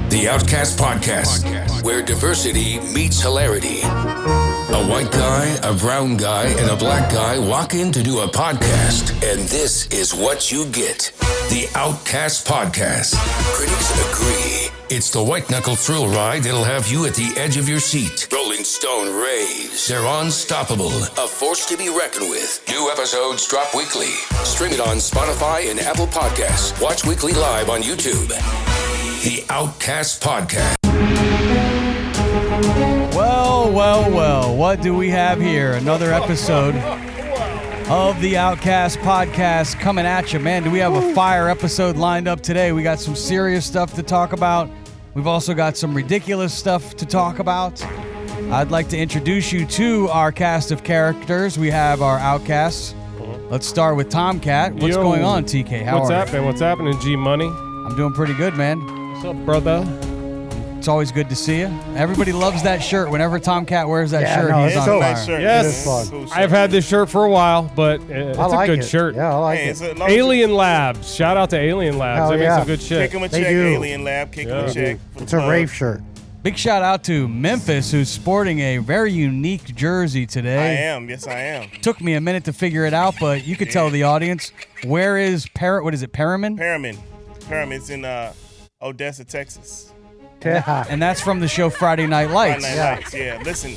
The Outcast Podcast, where diversity meets hilarity. A white guy, a brown guy, and a black guy walk in to do a podcast, and this is what you get. The Outcast Podcast. Critics agree. It's the white-knuckle thrill ride that'll have you at the edge of your seat. Rolling Stone raves. They're unstoppable. A force to be reckoned with. New episodes drop weekly. Stream it on Spotify and Apple Podcasts. Watch weekly live on YouTube. The Outcast Podcast. Well, what do we have here? Another episode of the Outcast Podcast coming at you, man. Do we have a fire episode lined up today? We got some serious stuff to talk about. We've also got some ridiculous stuff to talk about. I'd like to introduce you to our cast of characters. We have our Outcasts. Let's start with Tomcat. What's going on, TK? What's happening? What's happening, G Money? I'm doing pretty good, man. What's up, brother? It's always good to see you. Everybody loves that shirt. Whenever Tomcat wears that shirt, he's on fire. Nice shirt. Yes, I've had this shirt for a while, but it's a good shirt. Yeah, I like it. Alien Labs. Shout out to Alien Labs. They make some good shit. Kick him a check, Alien Lab. Kick him a check. It's a rave shirt. Big shout out to Memphis, who's sporting a very unique jersey today. I am. Yes, I am. Took me a minute to figure it out, but you could tell the audience. Where is what is it, Perriman? Perriman's in Odessa, Texas. And that's from the show Friday Night Lights. Friday Night Lights, yeah. Listen,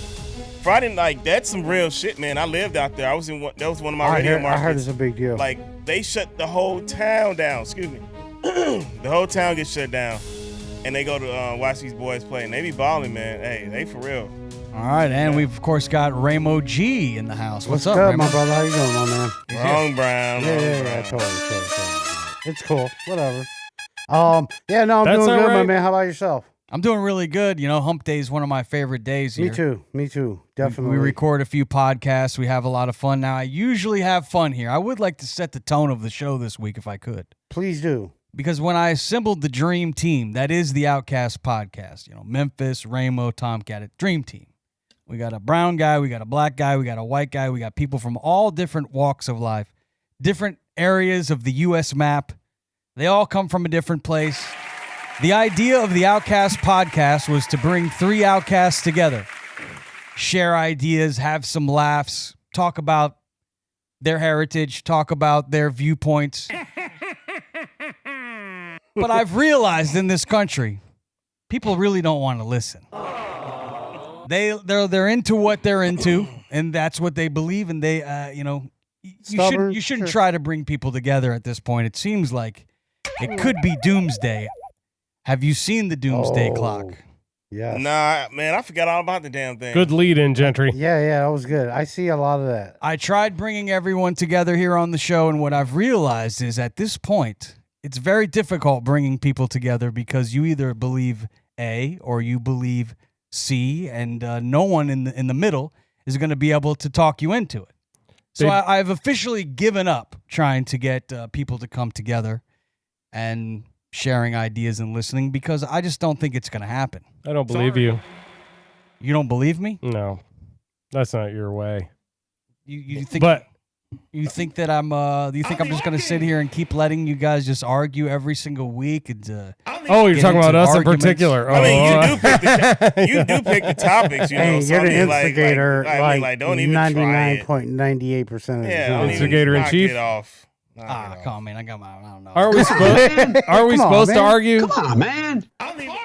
Friday Night, that's some real shit, man. I lived out there. That was one of my radio markets. I heard it's a big deal. Like, they shut the whole town down. Excuse me. The whole town gets shut down. And they go to watch these boys play. And they be balling, man. Hey, they for real. All right, and we've, of course, got Ramo G in the house. What's up, good, Ramo? my brother? How you doing, my man? Wrong Brown. Yeah, totally. It's cool. Whatever. I'm doing good, my man. How about yourself? I'm doing really good. You know, Hump Day is one of my favorite days here. Me too. Definitely. We record a few podcasts. We have a lot of fun. Now, I usually have fun here. I would like to set the tone of the show this week if I could. Please do. Because when I assembled the dream team, that is the Outcast Podcast. You know, Memphis, Ramo, Tomcat, dream team. We got a brown guy, we got a black guy, we got a white guy, we got people from all different walks of life, different areas of the U.S. map. They all come from a different place. The idea of the Outcast Podcast was to bring three outcasts together, share ideas, have some laughs, talk about their heritage, talk about their viewpoints. But I've realized in this country, people really don't want to listen. They're into what they're into, and that's what they believe. And they, you shouldn't try to bring people together at this point. It seems like it could be Doomsday. Have you seen the Doomsday Clock? Yeah. Nah, man, I forgot all about the damn thing. Good lead-in, Gentry. Yeah, that was good. I see a lot of that. I tried bringing everyone together here on the show, and what I've realized is at this point, it's very difficult bringing people together because you either believe A or you believe C, and no one in the middle is going to be able to talk you into it. So I've officially given up trying to get people to come together and sharing ideas and listening because I just don't think it's going to happen. I don't believe you. You don't believe me? No, that's not your way. You think? But you think that I'm? Do you think I'm just going to sit here and keep letting you guys just argue every single week? And, you're talking about us in particular. I mean, you do pick the topics. You know, hey, so you're the instigator. don't even 99.98% of the time. Instigator in chief. Get off. Come on, man. I don't know. Aren't we supposed to argue? Come on, man.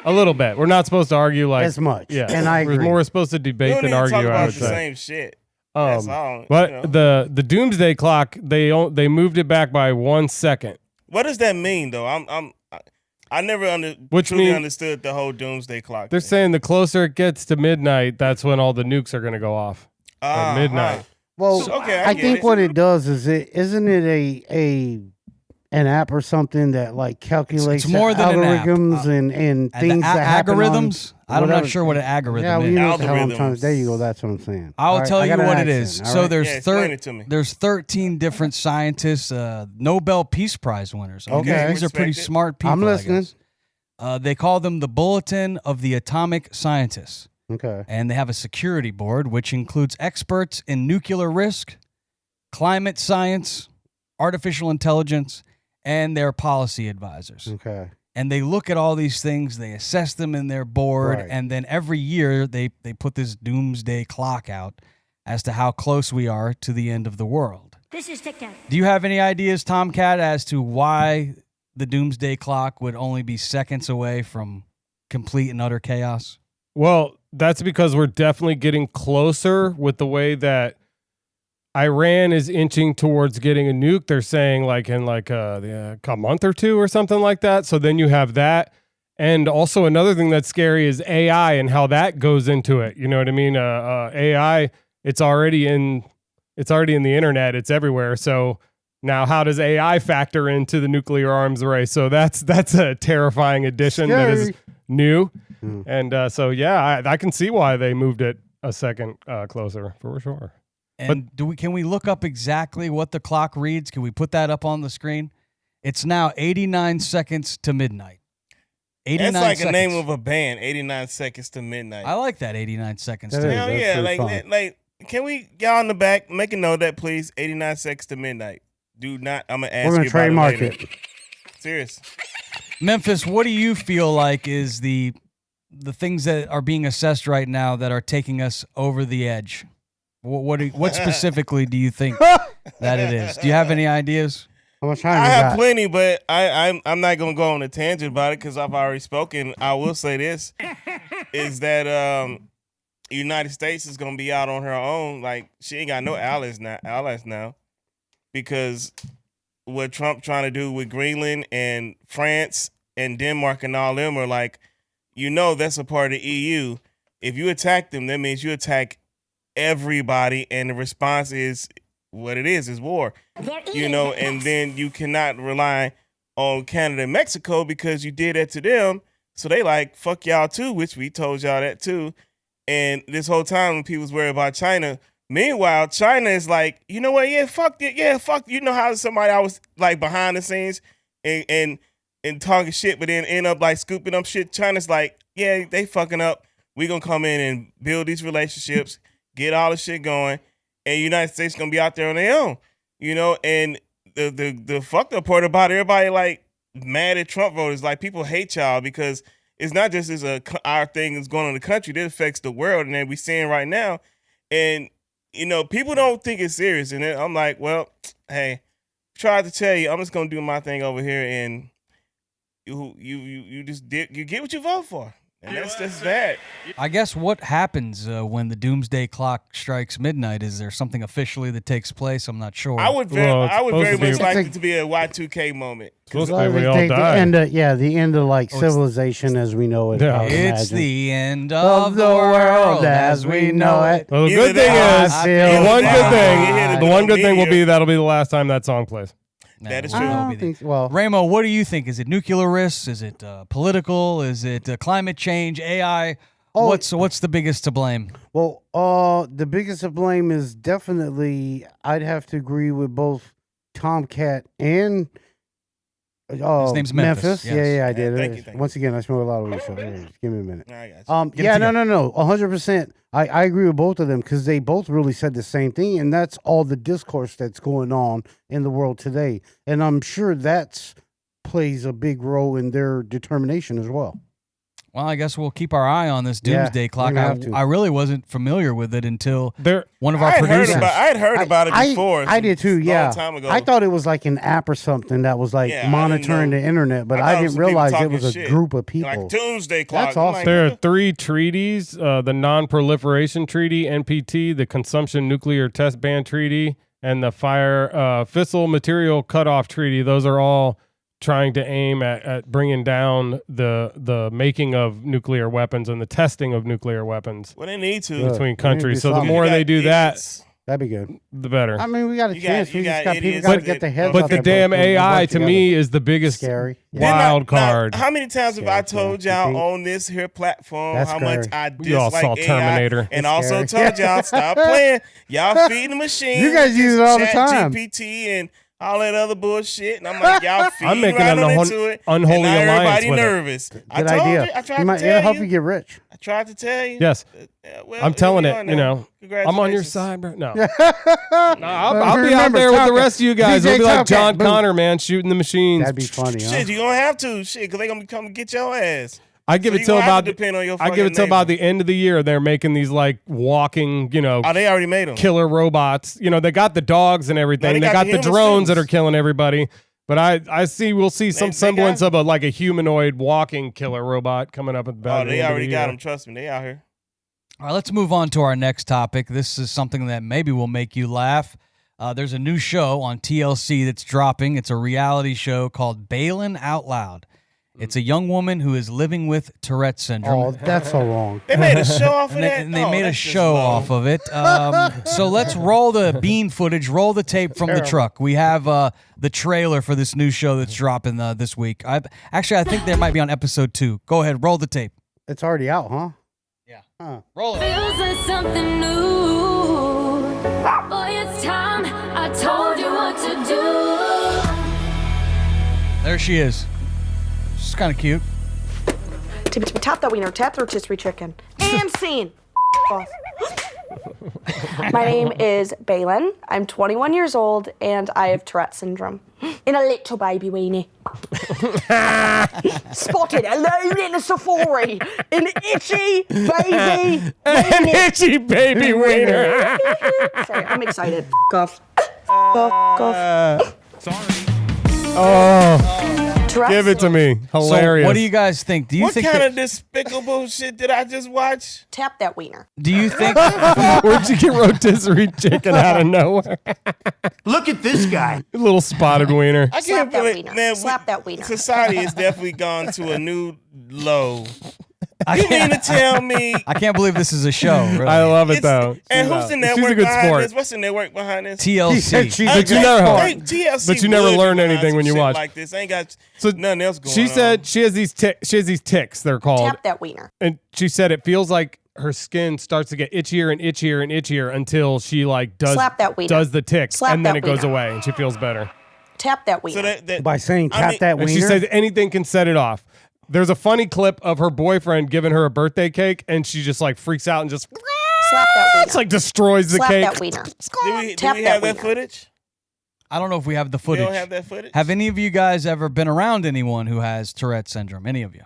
A little bit. We're not supposed to argue like as much. Yeah, and I agree. We're more supposed to debate than argue. I would say. The same shit. But the Doomsday Clock, they moved it back by 1 second. What does that mean, though? I never understood the whole Doomsday Clock. They're saying the closer it gets to midnight, that's when all the nukes are going to go off. At midnight. Well, I think what it does is isn't it an app or something that like calculates it's more than algorithms and things that happen algorithms? I'm not sure what an algorithm is. Algorithms. There you go. That's what I'm saying. I'll tell you what it is. So right? there's 13 different scientists, Nobel Peace Prize winners. Okay. These are pretty smart people. I'm listening. They call them the Bulletin of the Atomic Scientists. Okay. And they have a security board, which includes experts in nuclear risk, climate science, artificial intelligence, and their policy advisors. Okay. and they look at all these things, they assess them in their board, Right. and then every year they put this doomsday clock out as to how close we are to the end of the world. This is TikTok. Do you have any ideas, Tomcat, as to why the doomsday clock would only be seconds away from complete and utter chaos? Well, that's because we're definitely getting closer with the way that Iran is inching towards getting a nuke. They're saying like in a month or two or something like that. So then you have that. And also another thing that's scary is AI and how that goes into it. You know what I mean? AI, it's already in the internet. It's everywhere. So now how does AI factor into the nuclear arms race? So that's a terrifying addition that is new. And so, yeah, I can see why they moved it a second closer for sure. And can we look up exactly what the clock reads? Can we put that up on the screen? It's now 89 seconds to midnight. 89 That's like seconds. a name of a band, 89 Seconds to Midnight. I like that 89 seconds That to is. Hell midnight. That's yeah, pretty fun. like, can we, y'all in the back, make a note of that, please? 89 Seconds to Midnight. Do not, I'm going to ask We're you gonna about trademark it later. it. Serious. Memphis, what do you feel like is the things that are being assessed right now that are taking us over the edge? What specifically do you think that it is? Do you have any ideas? How much time I you have got? plenty, but I'm not gonna go on a tangent about it because I've already spoken. I will say this is that the United States is gonna be out on her own. Like she ain't got no allies now, because what Trump trying to do with Greenland and France and Denmark and all them are like, that's a part of the EU. If you attack them, that means you attack everybody, and the response is what it is war. And then you cannot rely on Canada and Mexico because you did that to them. So they like, fuck y'all too, which we told y'all that too. And this whole time when people was worried about China, meanwhile, China is like, you know what? Yeah, fuck it. Yeah, fuck. You know how somebody I was like behind the scenes and talking shit, but then end up like scooping up shit. China's like, yeah, they fucking up. We gonna come in and build these relationships, get all the shit going, and United States gonna be out there on their own, And the fucked up part about it, everybody like mad at Trump voters, like people hate y'all because it's not just our thing that's going on in the country, that affects the world, and that we seeing right now, and people don't think it's serious, and then I'm like, well, hey, tried to tell you, I'm just gonna do my thing over here, and you just you get what you vote for. And that's just that. I guess what happens when the doomsday clock strikes midnight? Is there something officially that takes place? I'm not sure. I would very much like it to be a Y2K moment. Supposed to Well, be we they all think die. the end of like civilization as we know it. Yeah. I would It's imagine. the end of the world as we know it. Well, the Either good thing that- is, I feel the one that- good thing, Yeah, the one good thing will media. be that'll be the last time that song plays. That is well, true. I that'll don't be the- think. Well, Ramo, what do you think? Is it nuclear risks? Is it political? Is it climate change? AI? Oh, What's the biggest to blame? well, the biggest to blame is definitely. I'd have to agree with both Tomcat and. His name's Memphis, yes. Yeah, I did. Thank you. Once again, I smoke a lot of weed, so just give me a minute. I got you. Get it No, 100%. I agree with both of them because they both really said the same thing, and that's all the discourse that's going on in the world today, and I'm sure that's plays a big role in their determination as well. Well, I guess we'll keep our eye on this Yeah, doomsday clock. we're gonna have to. I really wasn't familiar with it until There, one of our I had producers. heard about it before. I did too. a Yeah, long time ago. I thought it was like an app or something that was like Yeah, I didn't monitoring know. the internet, but I thought I it was didn't some people realize it talking was a shit. group of people. Like Doomsday Clock. That's I'm awesome. like, there are what 3 treaties: the Non-Proliferation Treaty (NPT), the Consumption Nuclear Test Ban Treaty, and the Fissile Material Cutoff Treaty. Those are all trying to aim at bringing down the making of nuclear weapons and the testing of nuclear weapons Well, they need to. Yeah. between we countries. need to So do the something. more You they got do that, idiots. That'd be good. the better. I mean, we got a You chance. got- We you just got got people idiots got to that- get their heads But off the their damn butts and work AI to together. me is the biggest Scary. Yeah. wild Now, card. how many times have I Scary, told yeah. y'all You think- on this here platform That's how much scary. I You all dislike saw AI, Terminator. and That's also scary. told y'all stop playing. Y'all feeding the machine. You guys use it all the time. GPT and all that other bullshit, and I'm like, y'all feed I'm making right an on into it. unholy and now alliance everybody with it. nervous. I Good told idea. you. I tried It'll to tell help you. you get rich. I tried to tell you. Yes. Well, I'm telling here it. we You are now. know, I'm on your Congratulations. side, bro. No, I'll be out Remember, there with the Tomcat. rest of you guys. We'll DJ be like Tomcat, John boom. Connor, man, shooting the machines. That'd be funny, huh? Shit, you gonna have to. Shit, because they gonna come get your ass. I give So it you till gonna have about to depend on your I give it fucking till about neighbor. the end of the year. They're making these like walking, Oh, they already made them. killer robots. You know, they got the dogs and everything. No, they they got got the the drones humans, that are too. killing everybody. But we'll see some They semblance got- of a humanoid walking killer robot coming up at the Oh, end they of the already got year. them. Trust me, they out here. All right, let's move on to our next topic. This is something that maybe will make you laugh. There's a new show on TLC that's dropping. It's a reality show called Bailin' Out Loud. It's a young woman who is living with Tourette syndrome. Oh, that's so wrong. They made a show off of And that. they Oh, made a that's just show low. off of it. So let's roll the bean footage, roll the tape from the truck. We have the trailer for this new show that's dropping this week. I think they might be on episode 2. Go ahead, roll the tape. It's already out, huh? Yeah. Huh. Roll it. Feels like something new. Boy, it's time. I told you what to do. There she is. She's kind of cute. Tap that wiener, tap the rotisserie chicken. And scene. Off. My name is Bailin. I'm 21 years old and I have Tourette syndrome. In a little baby weenie. Spotted alone in a safari. An itchy baby An itchy baby wiener. Sorry, I'm excited. Off. Off. Oh, Tourette give it to me. Hilarious. So what do you guys think? Do you What think kind that- of despicable shit did I just watch? Tap that wiener. do you think Where'd you get rotisserie chicken out of nowhere? Look at this guy. Little spotted wiener. I Slap can't that believe, wiener. man. Slap that wiener. Society has definitely gone to a new low. I You mean to can't, tell me? I can't believe this is a show. Really. I love it it's- though. And who's the She's network a good behind sport. this? What's the network behind this? He said TLC. she's But a you good never- sport. TLC But you never would be learn behind anything some when you shit watch. like this. Ain't got So nothing else going She on. said she has these ticks. They're called, Tap that wiener. and she said it feels like her skin starts to get itchier and itchier and itchier until she like does Slap that wiener. does the ticks, Slap and then that it goes wiener. away and she feels better. Tap that wiener. So that By saying I tap mean- that And wiener. she says anything can set it off. There's a funny clip of her boyfriend giving her a birthday cake, and she just like freaks out and just Slap that wiener. it's like destroys the Slap cake. that wiener. do Tap we that have that wiener. footage? I don't know if we have the We footage. don't have that footage. Have any of you guys ever been around anyone who has Tourette syndrome? Any of you?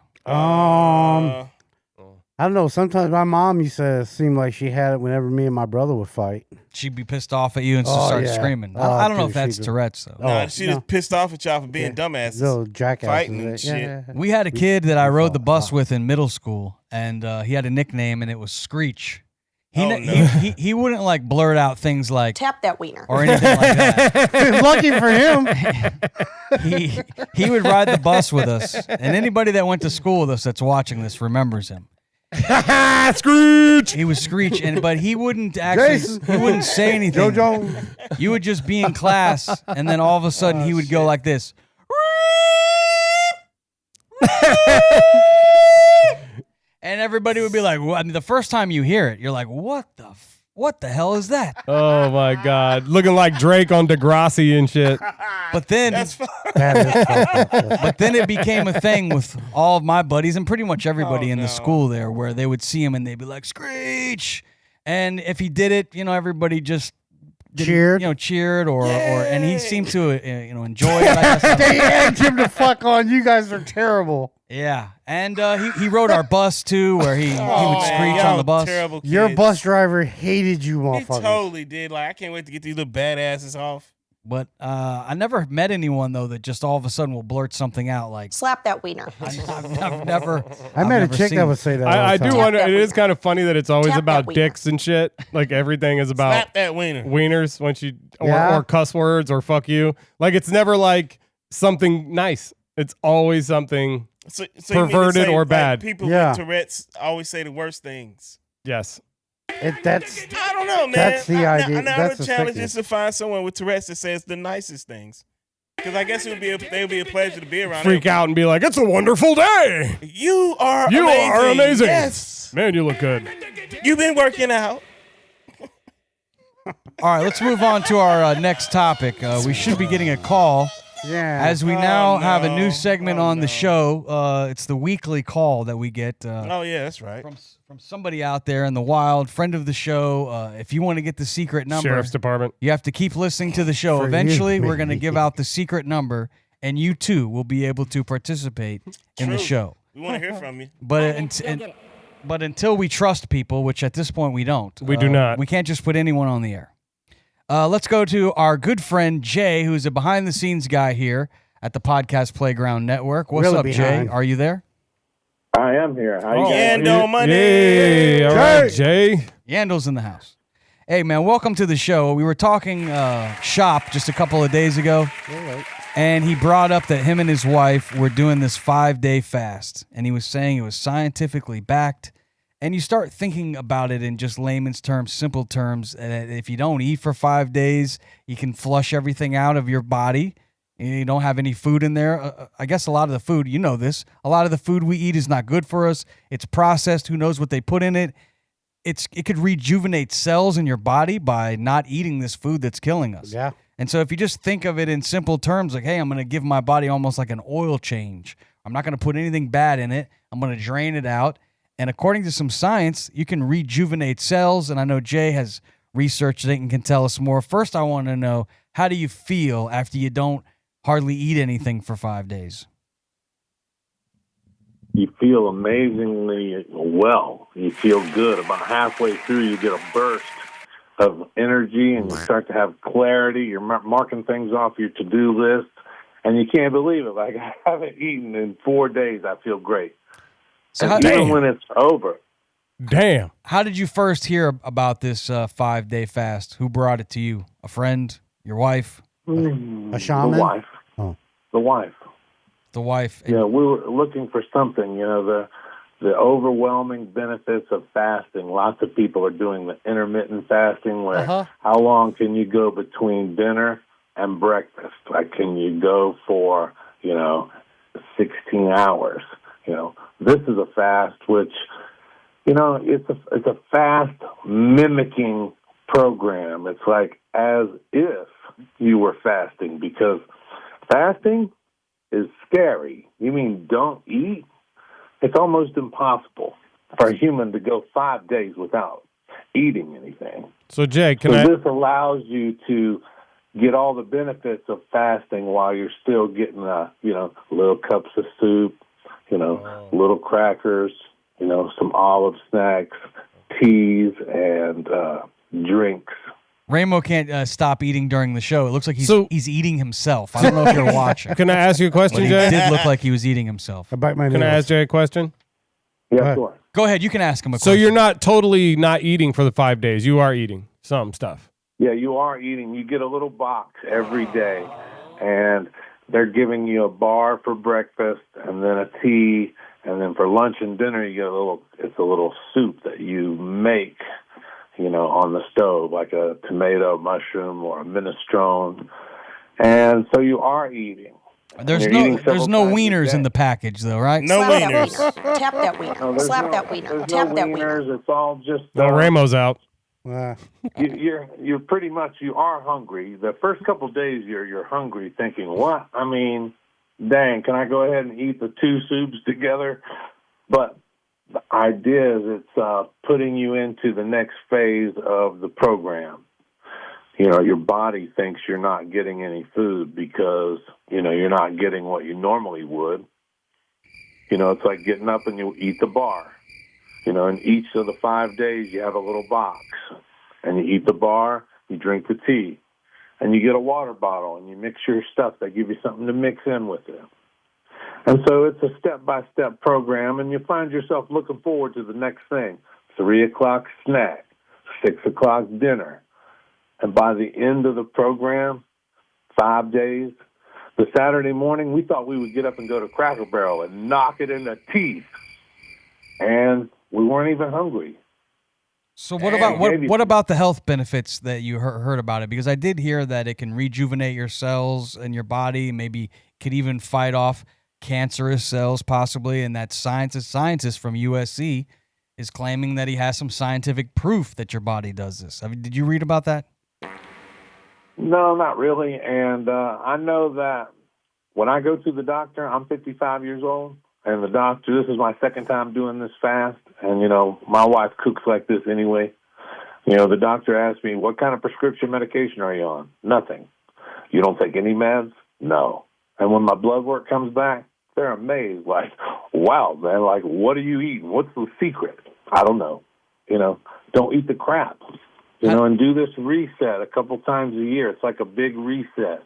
I don't know. Sometimes my mom used to seem like she had it whenever me and my brother would fight. She'd be pissed off at you and Oh, start yeah. screaming. Oh, I don't know dude, if that's she do. Tourette's though. Nah, Oh, she no. just pissed off at y'all for being dumbasses. Little jackasses. Fighting and shit. Yeah. We had a kid that I rode the bus with in middle school, and he had a nickname, and it was Screech. He, Oh, ne- no. he wouldn't like blurt out things like Tap that wiener. or anything like that. Lucky for him. He would ride the bus with us, and anybody that went to school with us that's watching this remembers him. Scrooge. He was Screech, but he wouldn't actually. Jason. He wouldn't say anything. JoJo. You would just be in class, and then all of a sudden he would go like this. And everybody would be like, well, I mean, the first time you hear it, you're like, what the hell is that? Oh my God, looking like Drake on Degrassi and shit. But then, That's fine. That is fucked up. but then it became a thing with all of my buddies and pretty much everybody Oh, in the no. school there, where they would see him and they'd be like, Screech. And if he did it, everybody just Cheered. cheered and he seemed to enjoy it. I guess. They egged him to fuck on. You guys are terrible. Yeah, and he rode our bus too, where he would screech y'all on the bus. Terrible kids. Your bus driver hated you, He motherfucker. totally did. Like, I can't wait to get these little badasses off. But I never met anyone though that just all of a sudden will blurt something out like Slap that wiener. I've never. I I've met a never chick seen that it. would say that. all I the do time. wonder. that It is wiener. kind of funny that it's always Tap about that wiener. dicks and shit. Like everything is about Slap that wiener. wieners when she Yeah. or cuss words or fuck you. Like it's never like something nice. It's always something. So you mean to Perverted say, or like, bad. people Yeah. with Tourette's always say the worst things. Yes. That's I don't know, man. That's the idea. Now That's the the challenge sickness. is to find someone with Tourette's that says the nicest things. Because I guess it would be a pleasure to be around. Freak out and be like, "It's a wonderful day. You are You amazing. are amazing. Yes. Man, you look good." You've been working out. All right, let's move on to our next topic. We should be getting a call. Yeah. As we now have a new segment on the show. It's the weekly call that we get Oh yeah, that's right. from somebody out there in the wild, friend of the show. If you want to get the secret number, Sheriff's Department. you have to keep listening to the show. For Eventually, you, we're going to maybe. give out the secret number, and you too will be able to participate in the True. show. We want to hear from you. But until we trust people, which at this point we don't, We do not. We can't just put anyone on the air. Let's go to our good friend Jay, who's a behind-the-scenes guy here at the Podcast Playground Network. What's Really up, behind. Jay? Are you there? I am here. How you guys? Yando money. Hey, all right, Jay. Yandel's in the house. Hey, man, welcome to the show. We were talking shop just a couple of days ago, and he brought up that him and his wife were doing this 5-day fast, and he was saying it was scientifically backed. And you start thinking about it in just layman's terms, simple terms. If you don't eat for 5 days, you can flush everything out of your body. You don't have any food in there. I guess a lot of the food, you know this, a lot of the food we eat is not good for us. It's processed. Who knows what they put in it? It could rejuvenate cells in your body by not eating this food that's killing us. Yeah. And so if you just think of it in simple terms, like, hey, I'm going to give my body almost like an oil change. I'm not going to put anything bad in it. I'm going to drain it out. And according to some science, you can rejuvenate cells. And I know Jay has researched it and can tell us more. First, I want to know, how do you feel after you don't hardly eat anything for 5 days? You feel amazingly well. You feel good. About halfway through, you get a burst of energy, and you start to have clarity. You're marking things off your to-do list, and you can't believe it. Like, I haven't eaten in 4 days. I feel great. So And even when it's over. Damn. How did you first hear about this 5-day fast? Who brought it to you? A friend? Your wife? A shaman? The wife. Oh. The wife. The wife? You know, we were looking for something, you know, the overwhelming benefits of fasting. Lots of people are doing the intermittent fasting where how long can you go between dinner and breakfast? Like, can you go for, 16 hours? This is a fast which, it's a fast mimicking program. It's like as if you were fasting, because fasting is scary. You mean don't eat? It's almost impossible for a human to go 5 days without eating anything. So, Jay, This allows you to get all the benefits of fasting while you're still getting, little cups of soup, little crackers, some olive snacks, teas, and drinks. Ramo can't stop eating during the show. It looks like he's eating himself. I don't know if you're watching. Can I ask you a question, But he Jay? did look like he was eating himself. I bite my Can I nails. ask Jay a question? Yeah, sure. Go ahead. You can ask him a So question. you're not totally not eating for the 5 days. You are eating some stuff. Yeah, you are eating. You get a little box every day, and they're giving you a bar for breakfast, and then a tea, and then for lunch and dinner you get it's a little soup that you make, on the stove, like a tomato, mushroom, or a minestrone. And so you are eating. There's You're eating several no times a wieners day. in the package, though, right? No Slap wieners. that wiener. Tap that wiener. No, there's Slap no- that wiener. There's Tap no that wiener. wieners. It's all just No, Ramo's out. you're pretty much, you are hungry. The first couple of days you're hungry, thinking, what? I mean, dang, can I go ahead and eat the two soups together? But the idea is it's putting you into the next phase of the program. Your body thinks you're not getting any food because, you're not getting what you normally would. It's like getting up and you eat the bar. In each of the 5 days, you have a little box. And you eat the bar, you drink the tea. And you get a water bottle, and you mix your stuff. They give you something to mix in with it. And so it's a step-by-step program, and you find yourself looking forward to the next thing. 3 o'clock snack, 6 o'clock dinner. And by the end of the program, 5 days, the Saturday morning, we thought we would get up and go to Cracker Barrel and knock it in the teeth. And we weren't even hungry. So what about the health benefits that you heard about it? Because I did hear that it can rejuvenate your cells in your body, maybe could even fight off cancerous cells possibly, and that scientist from USC is claiming that he has some scientific proof that your body does this. Did you read about that? No, not really. And I know that when I go to the doctor, I'm 55 years old, and the doctor, this is my second time doing this fast, and, my wife cooks like this anyway. The doctor asked me, what kind of prescription medication are you on? Nothing. You don't take any meds? No. And when my blood work comes back, they're amazed, like, wow, man, like, what are you eating? What's the secret? I don't know. Don't eat the crap, and do this reset a couple times a year. It's like a big reset.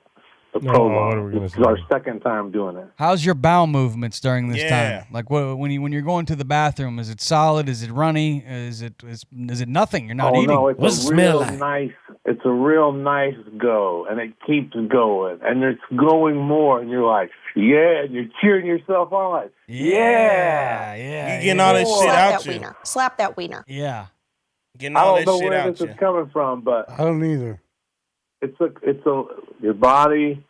What are we gonna This say? is our second time doing it. How's your bowel movements during this time? Like when you're going to the bathroom, is it solid? Is it runny? Is it nothing? You're not eating. No, it's What's it a smell real like? nice. It's a real nice go, and it keeps going, and it's going more, and you're like, yeah, and you're cheering yourself on, like, yeah. You getting all this shit Slap out that you. wiener. Slap that wiener. Yeah. Getting I all don't that know shit where out this you. is coming from, but I don't either. your body.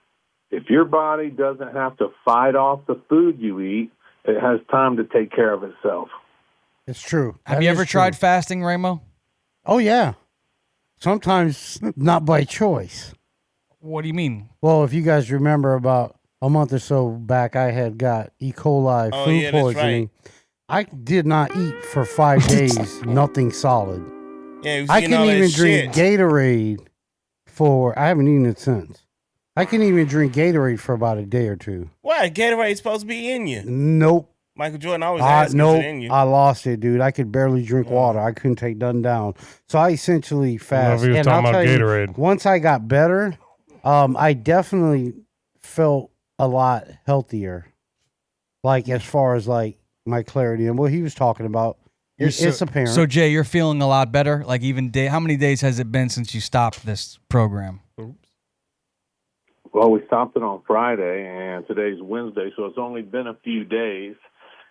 If your body doesn't have to fight off the food you eat, it has time to take care of itself. It's true. Have That you is ever true. tried fasting, Ramo? Oh, yeah. Sometimes not by choice. What do you mean? Well, if you guys remember about a month or so back, I had got E. coli Oh, food yeah, that's poisoning. I did not eat for 5 days, nothing solid. Yeah, he was I getting all couldn't that even drink shit. Gatorade I haven't eaten it since. I couldn't even drink Gatorade for about a day or two. Why? Gatorade's supposed to be in you. Nope. Michael Jordan always asks, Nope. is it in you? I lost it, dude. I could barely drink water. I couldn't take nothing down. So I essentially fast. if he was And talking I'll about tell you, Gatorade. once I got better, I definitely felt a lot healthier. Like as far as like my clarity and what he was talking about. It's apparent. So Jay, you're feeling a lot better. Like even how many days has it been since you stopped this program? Well, we stopped it on Friday, and today's Wednesday, so it's only been a few days,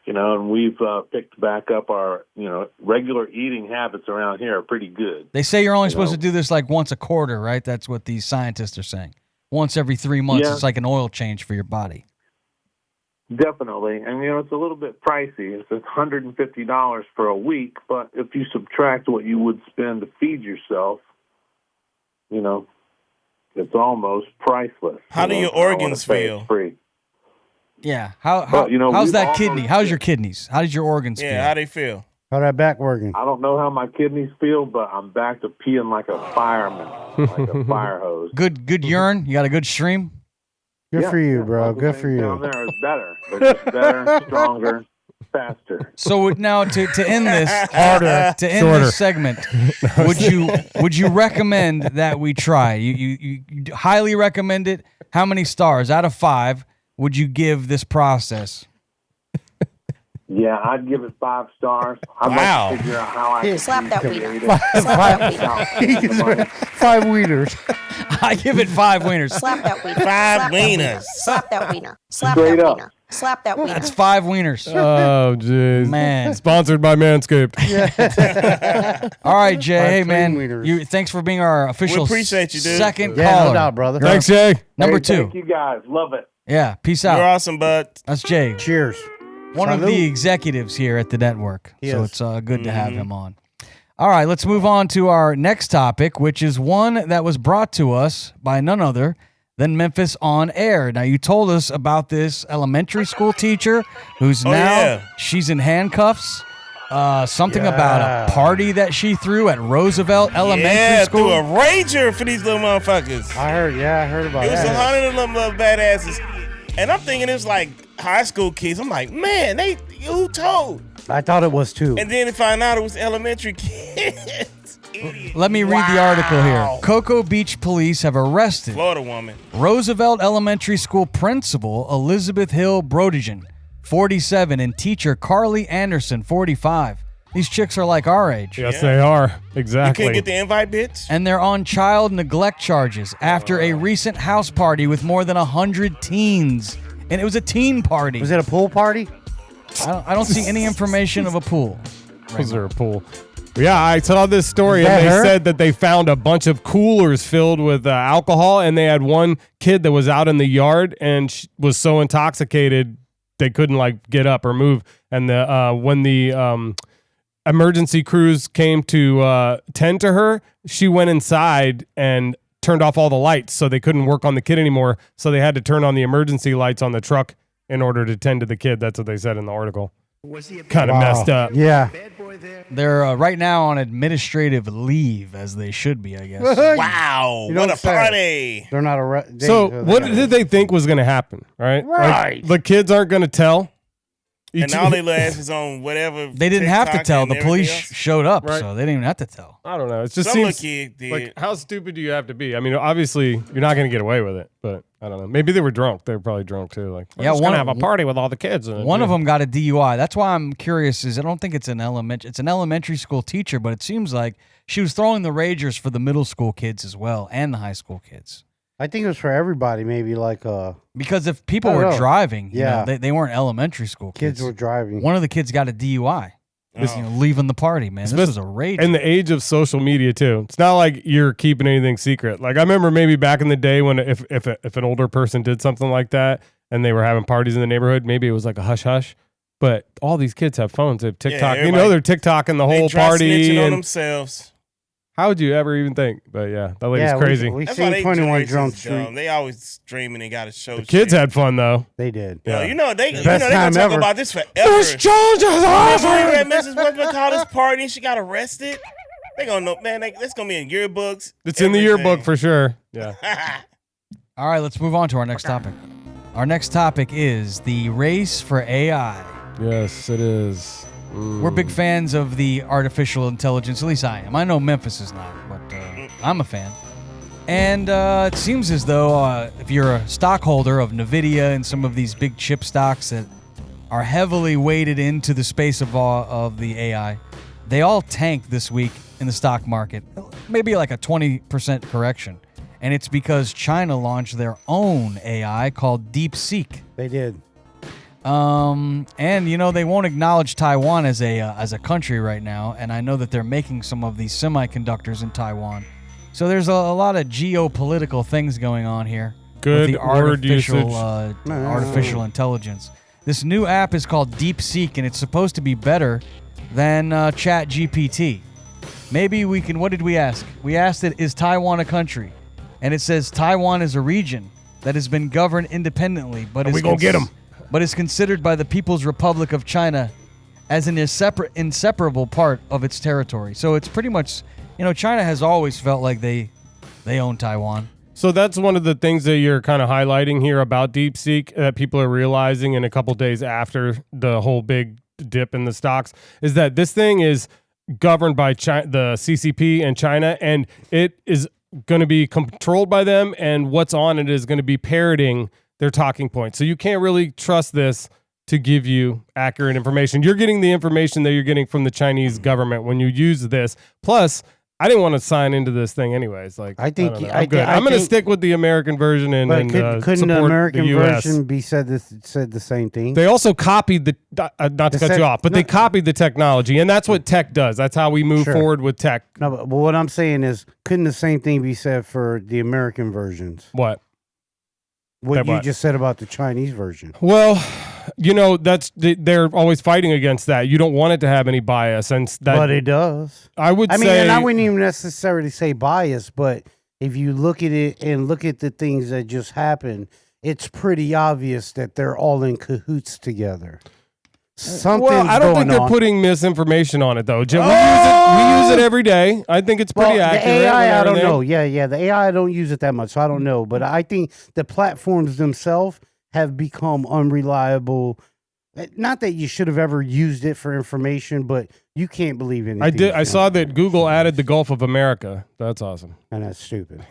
and we've picked back up our, regular eating habits around here are pretty good. They say you're only supposed to do this like once a quarter, right? That's what these scientists are saying. Once every 3 months, Yeah. it's like an oil change for your body. Definitely. And, it's a little bit pricey. It's $150 for a week, but if you subtract what you would spend to feed yourself, it's almost priceless. How do your I wanna organs say feel? It's free. Yeah. But, How's we've that kidney? almost- How's your kidneys? How does your organs Yeah, feel? how they feel? How that back working? I don't know how my kidneys feel, but I'm back to peeing like a fireman, like a fire hose. Good urine? You got a good stream? Good for you, bro. Local Good for things Down you. there is better. They're just better, stronger, faster. So now to end this Harder. to end Shorter. this segment, would you recommend that we try? You highly recommend it? How many stars out of 5 would you give this process? Yeah, I'd give it 5 stars. I'd Wow. like to figure out how I can Slap that create wiener. it. Slap that wiener. He gets rid of 5 wieners. I give it 5 wieners. Slap that wiener. 5 Slap that wiener. wieners. Slap that wiener. Slap Straight that up. wiener. Slap that wiener. That's 5 wieners. Oh, jeez. Man. Sponsored by Manscaped. All right, Jay. Hey, clean man. wieners. Thanks for being our official We appreciate you, dude. second Yeah, caller. no doubt, brother. Thanks, Jay. Number Hey, 2. Thank you guys. Love it. Yeah. Peace You're out. awesome, bud. That's Jay, Cheers. one of Salud. the executives here at the network. He So is. it's good to have him on. All right, let's move on to our next topic, which is one that was brought to us by none other than Memphis On Air. Now, you told us about this elementary school teacher who's she's in handcuffs. Something about a party that she threw at Roosevelt Elementary School. threw a rager for these little motherfuckers. I heard about It was that. 100 of them little badasses. And I'm thinking it was like high school kids. I'm like, man, who told? I thought it was too. And then to find out it was elementary kids. Let me read the article here. Cocoa Beach police have arrested Florida woman. Roosevelt Elementary School principal Elizabeth Hill Brodigan, 47, and teacher Carly Anderson, 45. These chicks are like our age. Yes, they are. You Exactly. couldn't get the invite, bitch? And they're on child neglect charges after a recent house party with more than 100 teens. And it was a teen party. Was it a pool party? I don't see any information of a pool. Was there a pool? Yeah, I saw this story, Is and that they her? said that they found a bunch of coolers filled with alcohol, and they had one kid that was out in the yard and was so intoxicated they couldn't like get up or move. And when the emergency crews came to tend to her, she went inside and turned off all the lights, so they couldn't work on the kid anymore. So they had to turn on the emergency lights on the truck in order to tend to the kid. That's what they said in the article. Kind of messed up. Yeah. They're right now on administrative leave, as they should be, I guess. Wow, You what don't a say. party. They're not So what did they think was going to happen, right? Right. Like, the kids aren't going to tell. And all they last is on whatever. They didn't have to TikTok tell. and The police everything else. showed up, Right. so they didn't even have to tell. I don't know. It just Some little seems kid did. like, how stupid do you have to be? I mean, obviously, you're not going to get away with it, but I don't know. Maybe they were drunk. They were probably drunk too. Like, Yeah, we're just going to have a party with all the kids. One of them got a DUI. That's why I'm curious. Is I don't think it's an elementary school teacher, but it seems like she was throwing the ragers for the middle school kids as well and the high school kids. I think it was for everybody, maybe like Because if people I don't were know. driving, you Yeah. know, they weren't elementary school kids. kids were driving. One of the kids got a DUI. You know, leaving the party, man. This was a rage. In the age of social media too, it's not like you're keeping anything secret. Like I remember maybe back in the day when if an older person did something like that and they were having parties in the neighborhood, maybe it was like a hush hush. But all these kids have phones. They have TikTok. You know, they're TikToking the They whole try party. snitching on And themselves. how would you ever even think? But yeah, that lady's crazy. We That's why seen they 21 generation's Jump dumb. Street. They always streaming and got to show. The kids shit. had fun though. They did. Yeah. You know they Best gonna time talk ever. about this forever. This Jones is Remember awesome. that Mrs. Westmacott's party and she got arrested? They gonna know, man. That's gonna be in yearbooks. It's in the yearbook for sure. Yeah. All right, let's move on to our next topic. Our next topic is the race for AI. Yes, it is. We're big fans of the artificial intelligence. At least I am. I know Memphis is not, but I'm a fan. And it seems as though if you're a stockholder of NVIDIA and some of these big chip stocks that are heavily weighted into the space of the AI, they all tanked this week in the stock market. Maybe like a 20% correction. And it's because China launched their own AI called DeepSeek. They did. And you know they won't acknowledge Taiwan as a country right now, and I know that they're making some of these semiconductors in Taiwan. So there's a lot of geopolitical things going on here. Good with the word artificial intelligence. This new app is called DeepSeek, and it's supposed to be better than ChatGPT. Maybe we can. What did we ask? We asked it, is Taiwan a country? And it says Taiwan is a region that has been governed independently, but we gonna get them. But is considered by the People's Republic of China as an inseparable part of its territory. So it's pretty much, you know, China has always felt like they own Taiwan. So that's one of the things that you're kind of highlighting here about DeepSeek that people are realizing in a couple days after the whole big dip in the stocks is that this thing is governed by the CCP and China, and it is going to be controlled by them, and what's on it is going to be parroting their talking points. So you can't really trust this to give you accurate information. You're getting the information that you're getting from the Chinese government when you use this. Plus, I didn't want to sign into this thing anyways. Like, I think don't know. I'm good. I'm going to stick with the American version and But couldn't support the American the US. version be said the same thing? They also copied the not to cut you off, but they copied the technology, and that's what tech does. That's how we move forward with tech. No, but what I'm saying is, couldn't the same thing be said for the American versions? What? What you just said about the Chinese version? Well, you know, they're always fighting against that. You don't want it to have any bias, and that. But it does. I would I mean, say, and I wouldn't even necessarily say bias, but if you look at it and look at the things that just happened, it's pretty obvious that they're all in cahoots together. Something's well, I don't think going they're on. putting misinformation on it though. Jim, we use it every day. I think it's pretty accurate. The AI, and I don't everything. know. Yeah. The AI, I don't use it that much, so I don't know. But I think the platforms themselves have become unreliable. Not that you should have ever used it for information, but you can't believe anything. I did. I saw that Google added the Gulf of America. That's awesome. And that's stupid.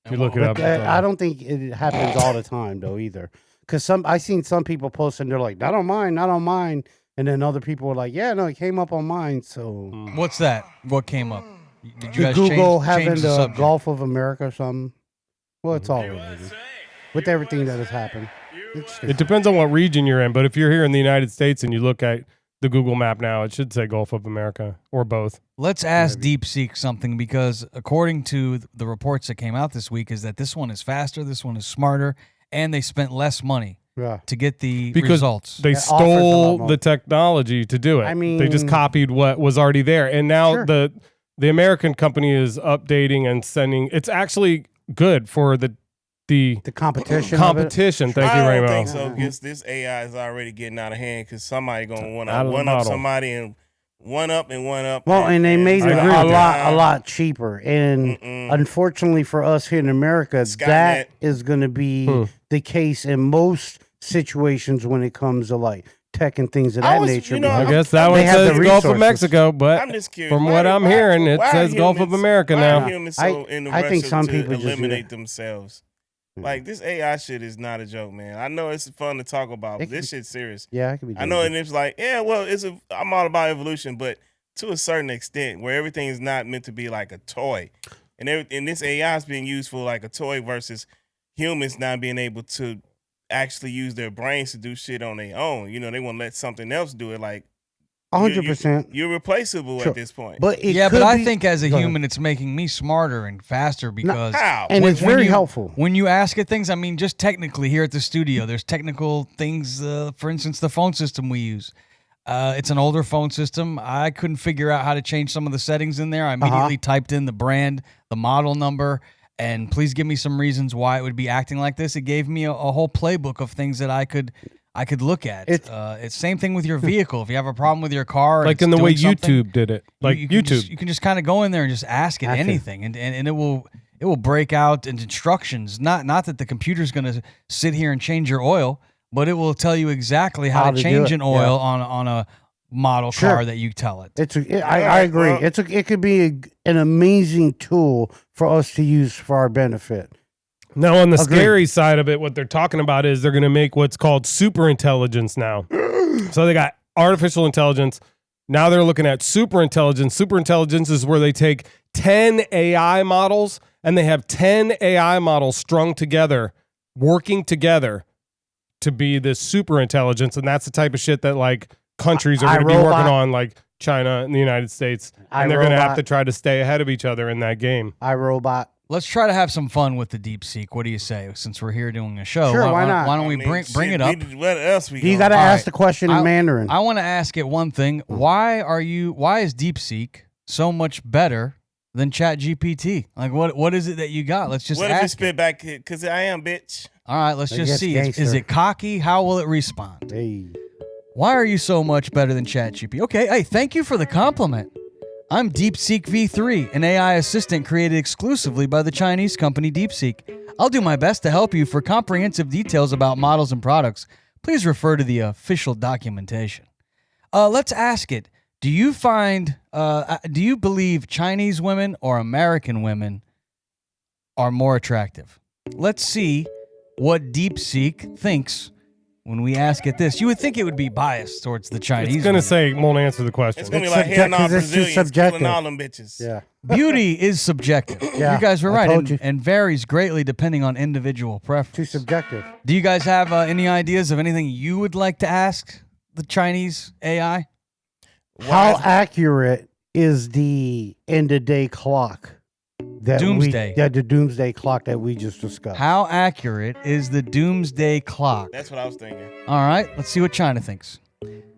If you look it up. But I don't think it happens all the time though either. Because I seen some people post and they're like, not on mine. And then other people were like, yeah, no, it came up on mine. So What's that? What came up? Did you guys Google change having the the subject? Gulf of America or something? Well, it's all related. With everything that has happened. It depends on what region you're in, but if you're here in the United States and you look at the Google map now, it should say Gulf of America or both. Let's ask DeepSeek something, because according to the reports that came out this week is that this one is faster, this one is smarter, and they spent less money to get the results. They stole the technology to do it. I mean, they just copied what was already there. And now the American company is updating and sending. It's actually good for the competition. Competition. Thank you, I Rainbow. don't think so. Because this AI is already getting out of hand. Because somebody gonna want Out to of the one up bottle. somebody and one up. Well, and they made it agree a with lot cheaper. And unfortunately for us here in America, Skynet. that is going to be the case in most situations when it comes to like tech and things of that nature. I guess that one They have says the Gulf of resources. Mexico, but I'm just curious. from Why what do- I'm why- hearing, it why says are Gulf of humans- America why now. are humans so in the I think rush some to people just do eliminate that. themselves? Like this AI shit is not a joke, man. I know it's fun to talk about, but this shit's serious. Yeah, it could be. I know, and it's like, yeah, well, I'm all about evolution, but to a certain extent, where everything is not meant to be like a toy, and this AI is being used for like a toy versus humans not being able to actually use their brains to do shit on their own. You know, they want to let something else do it. Like 100%. you're replaceable Sure. at this point. But it Yeah, could but I be- think as a Go ahead. human, it's making me smarter and faster because How? And it's very you, helpful. when you ask it things. I mean, just technically here at the studio, there's technical things. For instance, the phone system we use. It's an older phone system. I couldn't figure out how to change some of the settings in there. I immediately typed in the brand, the model number, and please give me some reasons why it would be acting like this. It gave me a whole playbook of things that I could look at. It's same thing with your vehicle. If you have a problem with your car, Like it's in the way doing something, YouTube did it. Like you can YouTube. you can just kind of go in there and just ask it anything, and it will break out into instructions. Not that the computer's going to sit here and change your oil, but it will tell you exactly how to to do change it, an oil on a model Sure. car that you tell it. I agree. well- It could be an amazing tool for us to use for our benefit. Now, on the Agreed. scary side of it, what they're talking about is they're going to make what's called super intelligence now. So they got artificial intelligence. Now they're looking at super intelligence. Super intelligence is where they take 10 AI models and they have 10 AI models strung together, working together to be this super intelligence. And that's the type of shit that like countries are going to be iRobot. working on, like China and the United States. And they're going to have iRobot. to try to stay ahead of each other in that game. iRobot. Let's try to have some fun with the DeepSeek. What do you say? Since we're here doing a show, Sure, why not? Why don't I we mean, bring shit, it up? What else we You got got to All ask right. the question in Mandarin. I want to ask it one thing. Why is DeepSeek so much better than ChatGPT? Like what is it that you got? Let's just What if it ask spit back? Because I am bitch. All right, let's I just guess see. Is gangster. it cocky? How will it respond? Hey. Why are you so much better than ChatGPT? Okay, hey, thank you for the compliment. I'm DeepSeek V3, an AI assistant created exclusively by the Chinese company DeepSeek. I'll do my best to help you. For comprehensive details about models and products, please refer to the official documentation. Let's ask it. Do you believe Chinese women or American women are more attractive? Let's see what DeepSeek thinks when we ask it this. You would think it would be biased towards the Chinese. It's going to women. say, won't answer the question. It's gonna be It's like hell no, 'cause it's too Brazilians subjective. killing all them bitches. Yeah. Beauty is subjective. Yeah, you guys were I right, told and, you. and varies greatly depending on individual Too preference. subjective. Do you guys have any ideas of anything you would like to ask the Chinese AI? How accurate is the end of day clock? Doomsday. The doomsday clock that we just discussed. How accurate is the Doomsday Clock? That's what I was thinking. All right, let's see what China thinks.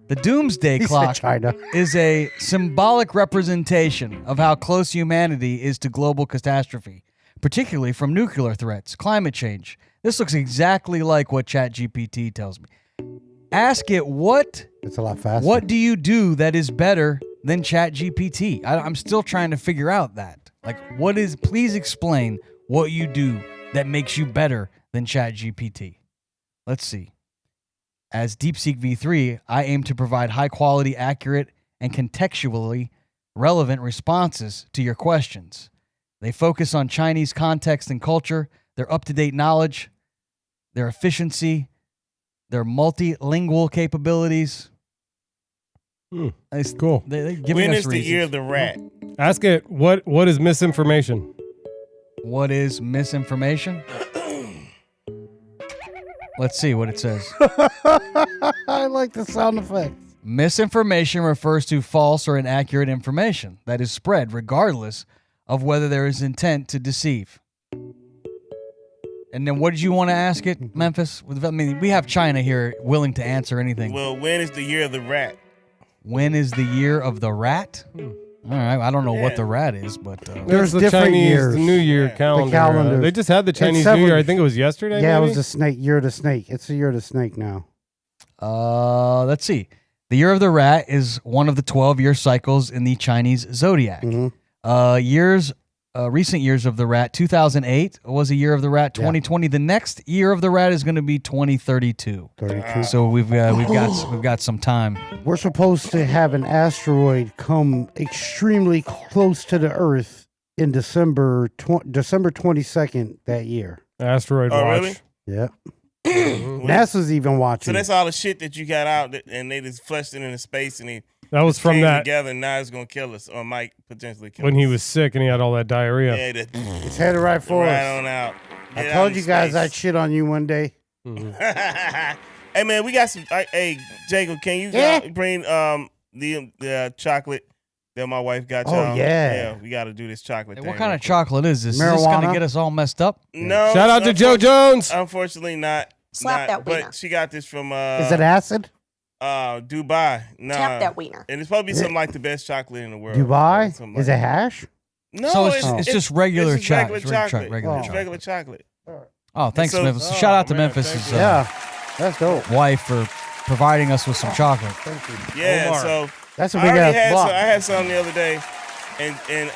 The Doomsday He said Clock China. is a symbolic representation of how close humanity is to global catastrophe, particularly from nuclear threats, climate change. This looks exactly like what ChatGPT tells me. Ask it It's a lot faster. what do you do that is better than ChatGPT? I'm still trying to figure out that. Like, please explain what you do that makes you better than ChatGPT. Let's see. As DeepSeek V3, I aim to provide high quality, accurate, and contextually relevant responses to your questions. They focus on Chinese context and culture, their up-to-date knowledge, their efficiency, their multilingual capabilities. It's Cool. They're giving When us is the reasons. year of the rat? Ask it, what is misinformation? What is misinformation? Let's see what it says. I like the sound effects. Misinformation refers to false or inaccurate information that is spread regardless of whether there is intent to deceive. And then what did you want to ask it, Memphis? I mean, we have China here willing to answer anything. Well, when is the year of the rat? When is the year of the rat? All right, I don't know what the rat is, but There's the different Chinese years. New Year calendar. calendar. They just had the Chinese several- New Year. I think it was yesterday. Yeah, maybe? it was the snake year of the snake. It's the year of the snake now. let's see. The year of the rat is one of the 12-year cycles in the Chinese zodiac. Recent years of the rat, 2008 was a year of the rat. 2020, the next year of the rat is going to be 2032. 32. So we've got some time. We're supposed to have an asteroid come extremely close to the Earth in December 22nd that year. Asteroid Oh, watch. really? Yep. NASA's even watching. So that's all the shit that you got out, and they just flushed it into space, and That was just from came that together, and now it's gonna kill us, or might potentially kill when us. he was sick and he had all that diarrhea. Yeah, It's headed right for right us. on out. I Get told out you in guys space. I'd shit on you one day. Hey man, we got some. Hey Jacob, can you bring the chocolate that my wife got Oh, y'all? yeah. we got to do this chocolate. Hey, thing what kind real of quick. chocolate is this? Is this going to Marijuana? get us all messed up? No. Shout out to Joe Jones. Unfortunately, not. Slap that wiener. But she got this from Is it acid? Dubai. Nah. Tap that wiener. And it's supposed to be something like the best chocolate in the world. Dubai? Something Is like it hash? No, So it's just regular it's just chocolate. regular It's chocolate. regular It's chocolate. regular chocolate. Oh, thanks, So- Memphis. Shout out to man, Memphis's thank you. Yeah. That's dope. wife for providing us with some chocolate. Yeah, Omar. so That's a I big already ass had block. some, I had some the other day,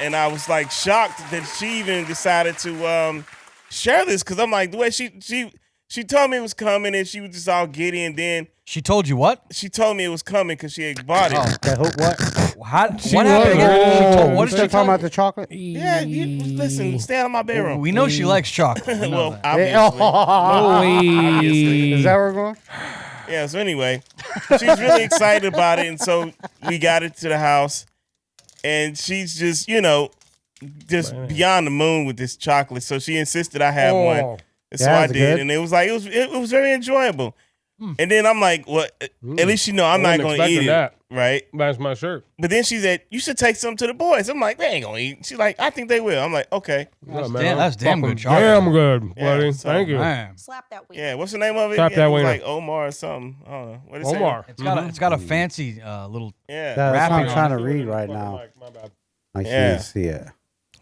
and I was like shocked that she even decided to share this, because I'm like, the way she told me it was coming, and she was just all giddy, and then She told you what? she told me it was coming because she had bought it. That hook what? What happened? What You did still she talking tell about you? the chocolate? Yeah, listen, stay out of my bedroom. We know she likes chocolate. We know well, that. obviously. Is that where we're going? Yeah, so anyway, she's really excited about it, and so we got it to the house, and she's just, beyond the moon with this chocolate. So she insisted I have one, and so Yeah, I it's did, good. and it was like it was very enjoyable. And then I'm like, well, at least I'm not wasn't going to expecting eat that. it, right? That's my shirt. But then she said, you should take some to the boys. I'm like, they ain't going to eat. She's like, I think they will. I'm like, okay. That's damn good chocolate. Damn good, Yeah, buddy. so- Thank you. Man. Slap that wiener. Yeah, what's the name of it? Slap again? that It was wiener. like Omar or something. I don't know. What is it? Omar. It's got a fancy little. Yeah. That's what Wrapping I'm on trying it. to read right now. My bad. I Yeah. see it.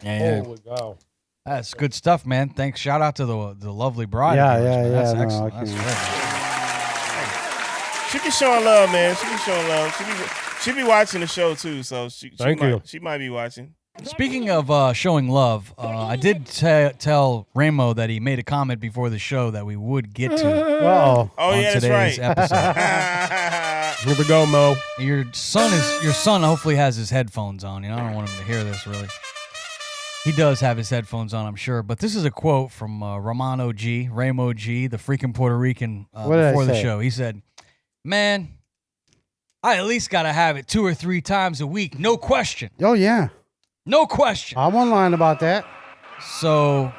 Yeah, Holy cow. that's good stuff, man. Thanks. Shout out to the lovely bride. Yeah, of yours, yeah, man. That's yeah, no, excellent. I That's can- great. She be showing love, man. She be showing love. She be watching the show too, so Thank you. She might be watching. Speaking of showing love, I did tell Ramo that he made a comment before the show that we would get to Uh-oh. Oh on yeah, that's today's right. episode. Here we go, Mo. Your son hopefully has his headphones on. I don't want him to hear this really. He does have his headphones on, I'm sure. But this is a quote from Ramo G, the freaking Puerto Rican, What did I before the say? show. He said, "Man, I at least gotta have it 2 or 3 times a week, no question, Oh, yeah. no question." I'm online about that. So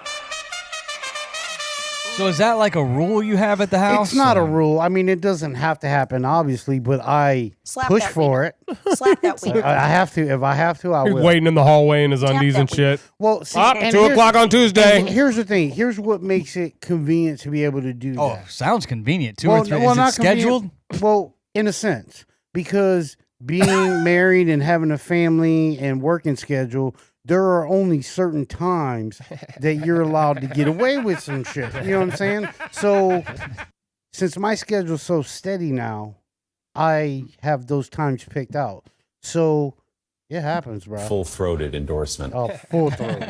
is that like a rule you have at the house? It's not a or- rule. I mean, it doesn't have to happen, obviously, but I Slap push that for it. Slap that wiener. I have to. If I have to, I He's will. waiting in the hallway in his Tap undies that and shit. Well, see, Up, and 2 here's- o'clock on Tuesday. and here's the thing. Here's what makes it convenient to be able to do Oh, that. sounds convenient. 2 or 3. Is it not scheduled? convenient. Well, in a sense, because being married and having a family and working schedule, there are only certain times that you're allowed to get away with some shit. You know what I'm saying? So, since my schedule's so steady now, I have those times picked out. So, it happens, bro. Full-throated endorsement. Oh, full throat.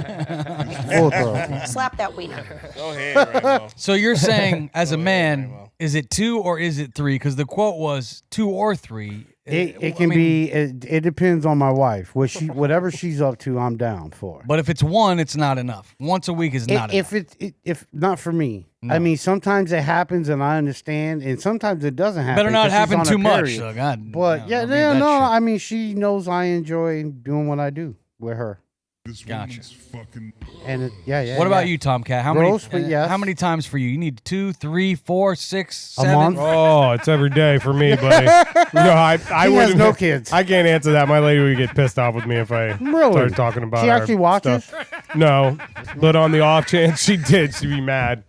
Full throat. Slap that wiener. Go ahead, Ramo. So you're saying, as a Go ahead, man, Ramo. is it 2 or is it 3? Because the quote was 2 or 3. It can be. It depends on my wife. Whatever she's up to, I'm down for. But if it's 1, it's not enough. Once a week is not If enough. if not for me, No. I mean, sometimes it happens and I understand, and sometimes it doesn't happen. Better not 'cause she's happen on too her much. period. So God, But don't need yeah, that no. shit. I mean, she knows I enjoy doing what I do with her. Gotcha. And yeah. What about you, Tomcat? How many? Gross, but yes. How many times for you? You need 2, 3, 4, 6, A 7. month? Oh, it's every day for me, buddy. No, I He has wouldn't. no kids. I can't answer that. My lady would get pissed off with me if I Really? started talking about She our actually watches? stuff. No, but on the off chance she did, she'd be mad.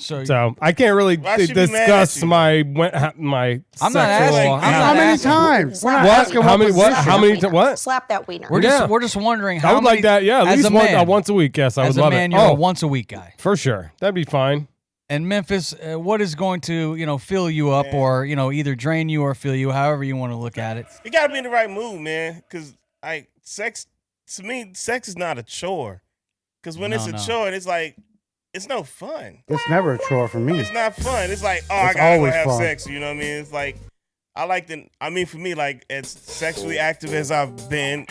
So I can't really Why should be mad at discuss you? my I'm not asking. sexual. I'm How not many asking. times? We're not What? asking How many? What? position. How many? What? Slap that wiener. We're just wondering how I would many, like that. Yeah, at as least a man, once a week. Yes, I as would a love man, it. you're a Oh, once a week guy. for sure, that'd be fine. And Memphis, what is going to fill you up, or either drain you or fill you, however you want to look at it? You gotta be in the right mood, man. Cause like sex, to me, sex is not a chore. Cause when it's a chore, it's like it's no fun. It's never a chore for me. It's not fun. It's like, I It's gotta go always have fun. sex. You know what I mean? It's like for me, like as sexually active as I've been,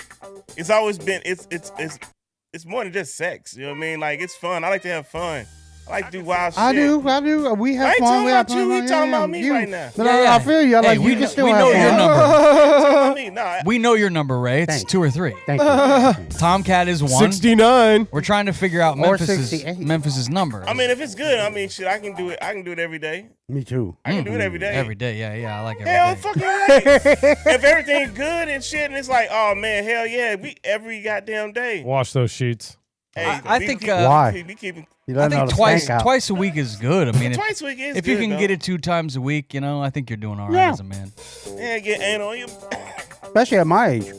it's always been it's more than just sex. You know what I mean? Like it's fun. I like to have fun. I like to do wild shit. I do. We have I ain't fun. talking We about have you. fun. We talking about me You. right now. But Yeah, yeah. I feel you. Hey, You we can know- still we have know fun. your number. Talking about me. No, We know your number, Ray. It's Thank 2 or 3. Thank you. Tomcat is 1. 69. We're trying to figure out Or Memphis's 68. number. I mean, if it's good, shit, I can do it. I can do it every day. Me too. I can do it every day. Every day, yeah, I like every Hell, day. fucking right. If everything's good and shit, and it's like, oh man, hell yeah, we every goddamn day. Wash those sheets. Hey, I think, Why? Be keeping You I don't know think the stank out. twice a week is good. I mean, twice a week is if good, you can though. get it 2 times a week, I think you're doing all right Yeah. as a man. Yeah, get anal on you. Especially at my age.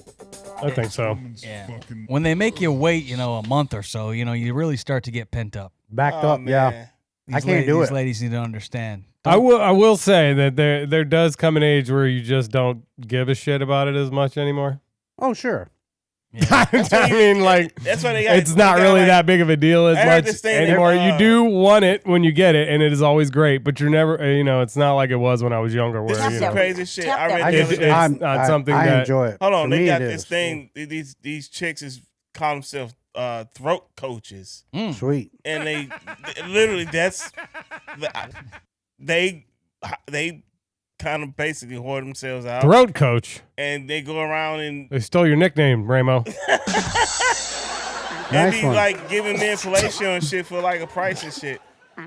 I think so. Yeah. When they make you wait, a month or so, you really start to get pent up. Backed Oh, up, yeah. man. I can't do These it. ladies need to understand. I will say that there does come an age where you just don't give a shit about it as much anymore. Oh, sure. I mean, like, That's why they got. it's not really that big of a deal as I heard much this thing that, anymore. You do want it when you get it, and it is always great, but you're never, it's not like it was when I was younger. Where, This is you some know, crazy shit. Tap I that. read I the just, other day. it's not something I that- enjoy it. Hold on, For they me, got it this is. thing. These chicks call themselves throat coaches, Sweet. and they literally they kind of basically whore themselves out, Throat coach. and they go around and They stole your nickname, Ramo. Nice be one. like giving men fellatio and shit for like a price and shit.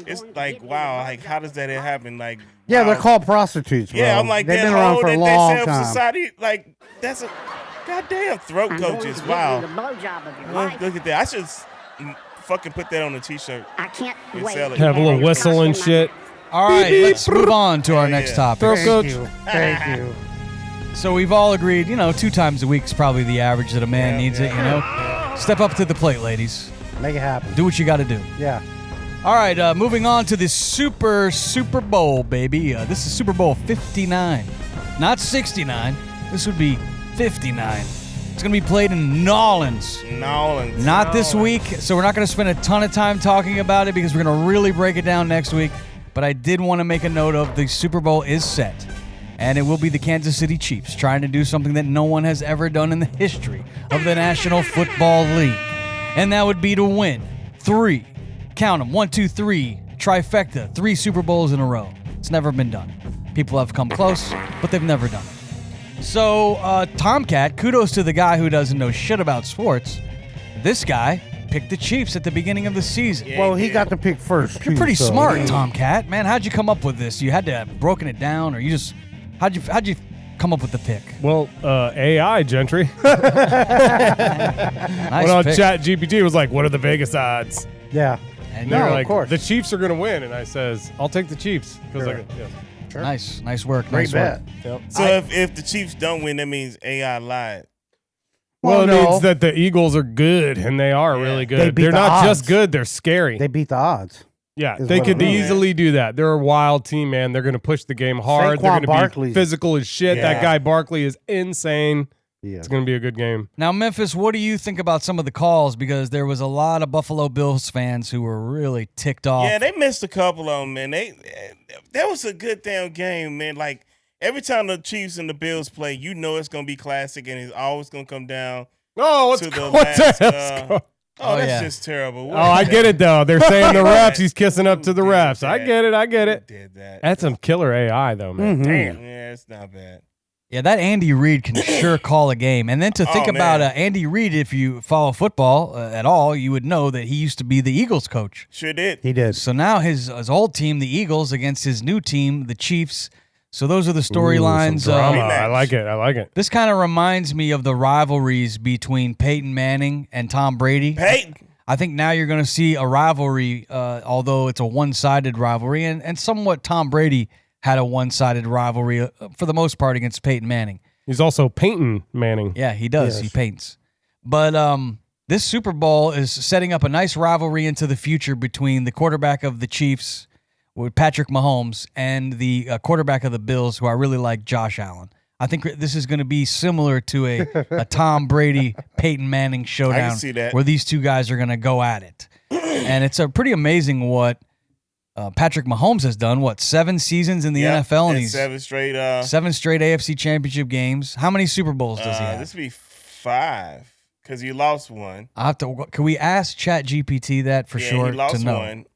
It's like, wow, like how does that happen? Like, Yeah, wow. they're called prostitutes, bro. Yeah, I'm like, they've that been around whole for a that long they sell time. society, like that's a goddamn throat coaches. Wow. Look at that. I should fucking put that on a t-shirt. I can't and wait. sell it. Have a little whistle and shit. All right, let's move on to our next topic. Throat coach. Thank you. So we've all agreed, 2 times a week is probably the average that a man needs it, Step up to the plate, ladies. Make it happen. Do what you got to do. Yeah. All right, moving on to the Super Bowl, baby. This is Super Bowl 59. Not 69. This would be 59. It's going to be played in Nolans. Not this week, so we're not going to spend a ton of time talking about it because we're going to really break it down next week. But I did want to make a note of the Super Bowl is set. And it will be the Kansas City Chiefs trying to do something that no one has ever done in the history of the National Football League. And that would be to win 3, count them, 1, 2, 3, trifecta, 3 Super Bowls in a row. It's never been done. People have come close, but they've never done it. So, Tomcat, kudos to the guy who doesn't know shit about sports. This guy picked the Chiefs at the beginning of the season. Well, he got to pick first. You're too, pretty so- smart, Tomcat. Man, how'd you come up with this? You had to have broken it down, or you just how'd you come up with the pick? Well, AI, Gentry. Nice Went on pick. Chat GPT, was like, what are the Vegas odds? Yeah. And They're No, like, of course. the Chiefs are going to win. And I says, I'll take the Chiefs. Because Sure. Nice work. Great nice work. bet. Yep. So if the Chiefs don't win, that means AI lied. Well, it no. means that the Eagles are good, and they are really They good. beat They're the not odds. just good, they're scary. They beat the odds. Yeah, is they what could it means. easily do that. They're a wild team, man. They're going to push the game hard. They're Saquon going to Barkley's- be physical as shit. Yeah. That guy Barkley is insane. Yeah. It's going to be a good game. Now, Memphis, what do you think about some of the calls? Because there was a lot of Buffalo Bills fans who were really ticked off. Yeah, they missed a couple of them, man. That was a good damn game, man. Like every time the Chiefs and the Bills play, you know it's gonna be classic, and it's always gonna come down Oh, what's to the what last. the hell's going- Oh, that's yeah. just terrible. Oh, I get it, though. They're saying the refs. He's kissing up to the Who did refs. I that? get it. I get it. Did that? That's some killer AI, though, man. Mhm. Damn. Yeah, it's not bad. Yeah, that Andy Reid can sure call a game. And then to think Oh, about man. Andy Reid, if you follow football at all, you would know that he used to be the Eagles coach. Sure did. He did. So now his old team, the Eagles, against his new team, the Chiefs. So those are the storylines. Some drama. Rematch. I like it. I like it. This kind of reminds me of the rivalries between Peyton Manning and Tom Brady. Peyton. I think now you're going to see a rivalry, although it's a one-sided rivalry, and somewhat Tom Brady had a one-sided rivalry for the most part against Peyton Manning. He's also Peyton Manning. Yeah, he does. Yes. He paints. But this Super Bowl is setting up a nice rivalry into the future between the quarterback of the Chiefs, with Patrick Mahomes, and the quarterback of the Bills, who I really like, Josh Allen. I think this is going to be similar to a Tom Brady, Peyton Manning showdown, I can see that, where these two guys are going to go at it. And it's a pretty amazing what Patrick Mahomes has done. 7 seasons in the NFL, and he's 7 straight AFC Championship games. How many Super Bowls does he have? This would be 5 because he lost one. I have to. Can we ask ChatGPT that for sure? He lost to know? one.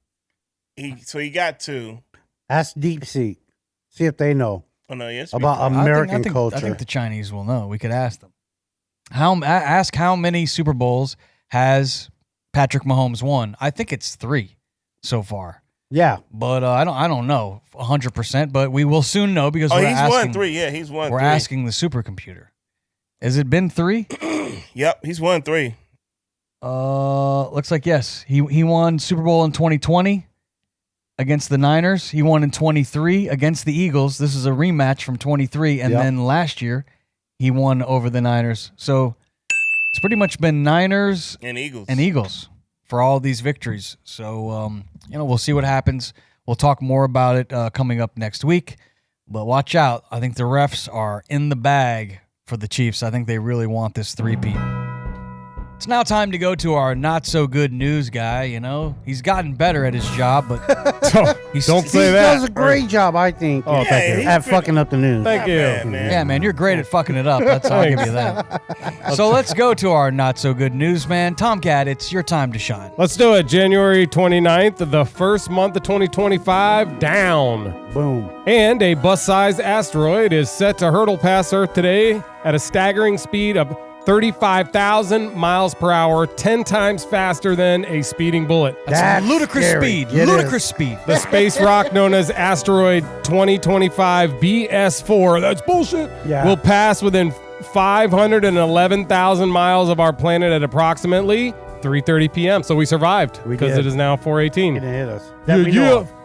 He got 2. Ask DeepSeek. See if they know. Oh no, yes. About American culture. I think the Chinese will know. We could ask them. Ask how many Super Bowls has Patrick Mahomes won? I think it's 3 so far. Yeah, but I don't know 100%. But we will soon know because he's won 3. Yeah, he's won. We're 3. asking the supercomputer. Has it been 3? Yep, he's won 3. Looks like yes. He won Super Bowl in 2020. Against the Niners. He won in 23 against the Eagles. This is a rematch from 23. And then last year, he won over the Niners. So it's pretty much been Niners and Eagles for all these victories. So, we'll see what happens. We'll talk more about it coming up next week. But watch out. I think the refs are in the bag for the Chiefs. I think they really want this 3-peat. It's now time to go to our not-so-good news guy, He's gotten better at his job, but don't say that. He does a great job, I think, thank you. at fucking up the news. Thank you. Man. Yeah, man, you're great at fucking it up. I'll give you that. So let's go to our not-so-good news, man. Tomcat, it's your time to shine. Let's do it. January 29th, the first month of 2025, down. Boom. And a bus-sized asteroid is set to hurtle past Earth today at a staggering speed of 35,000 miles per hour, 10 times faster than a speeding bullet. That's ludicrous scary. speed. Ludicrous speed. The space rock known as asteroid 2025 BS4, that's bullshit, will pass within 511,000 miles of our planet at approximately 3:30 p.m. So we survived because it is now 4:18. It hit us.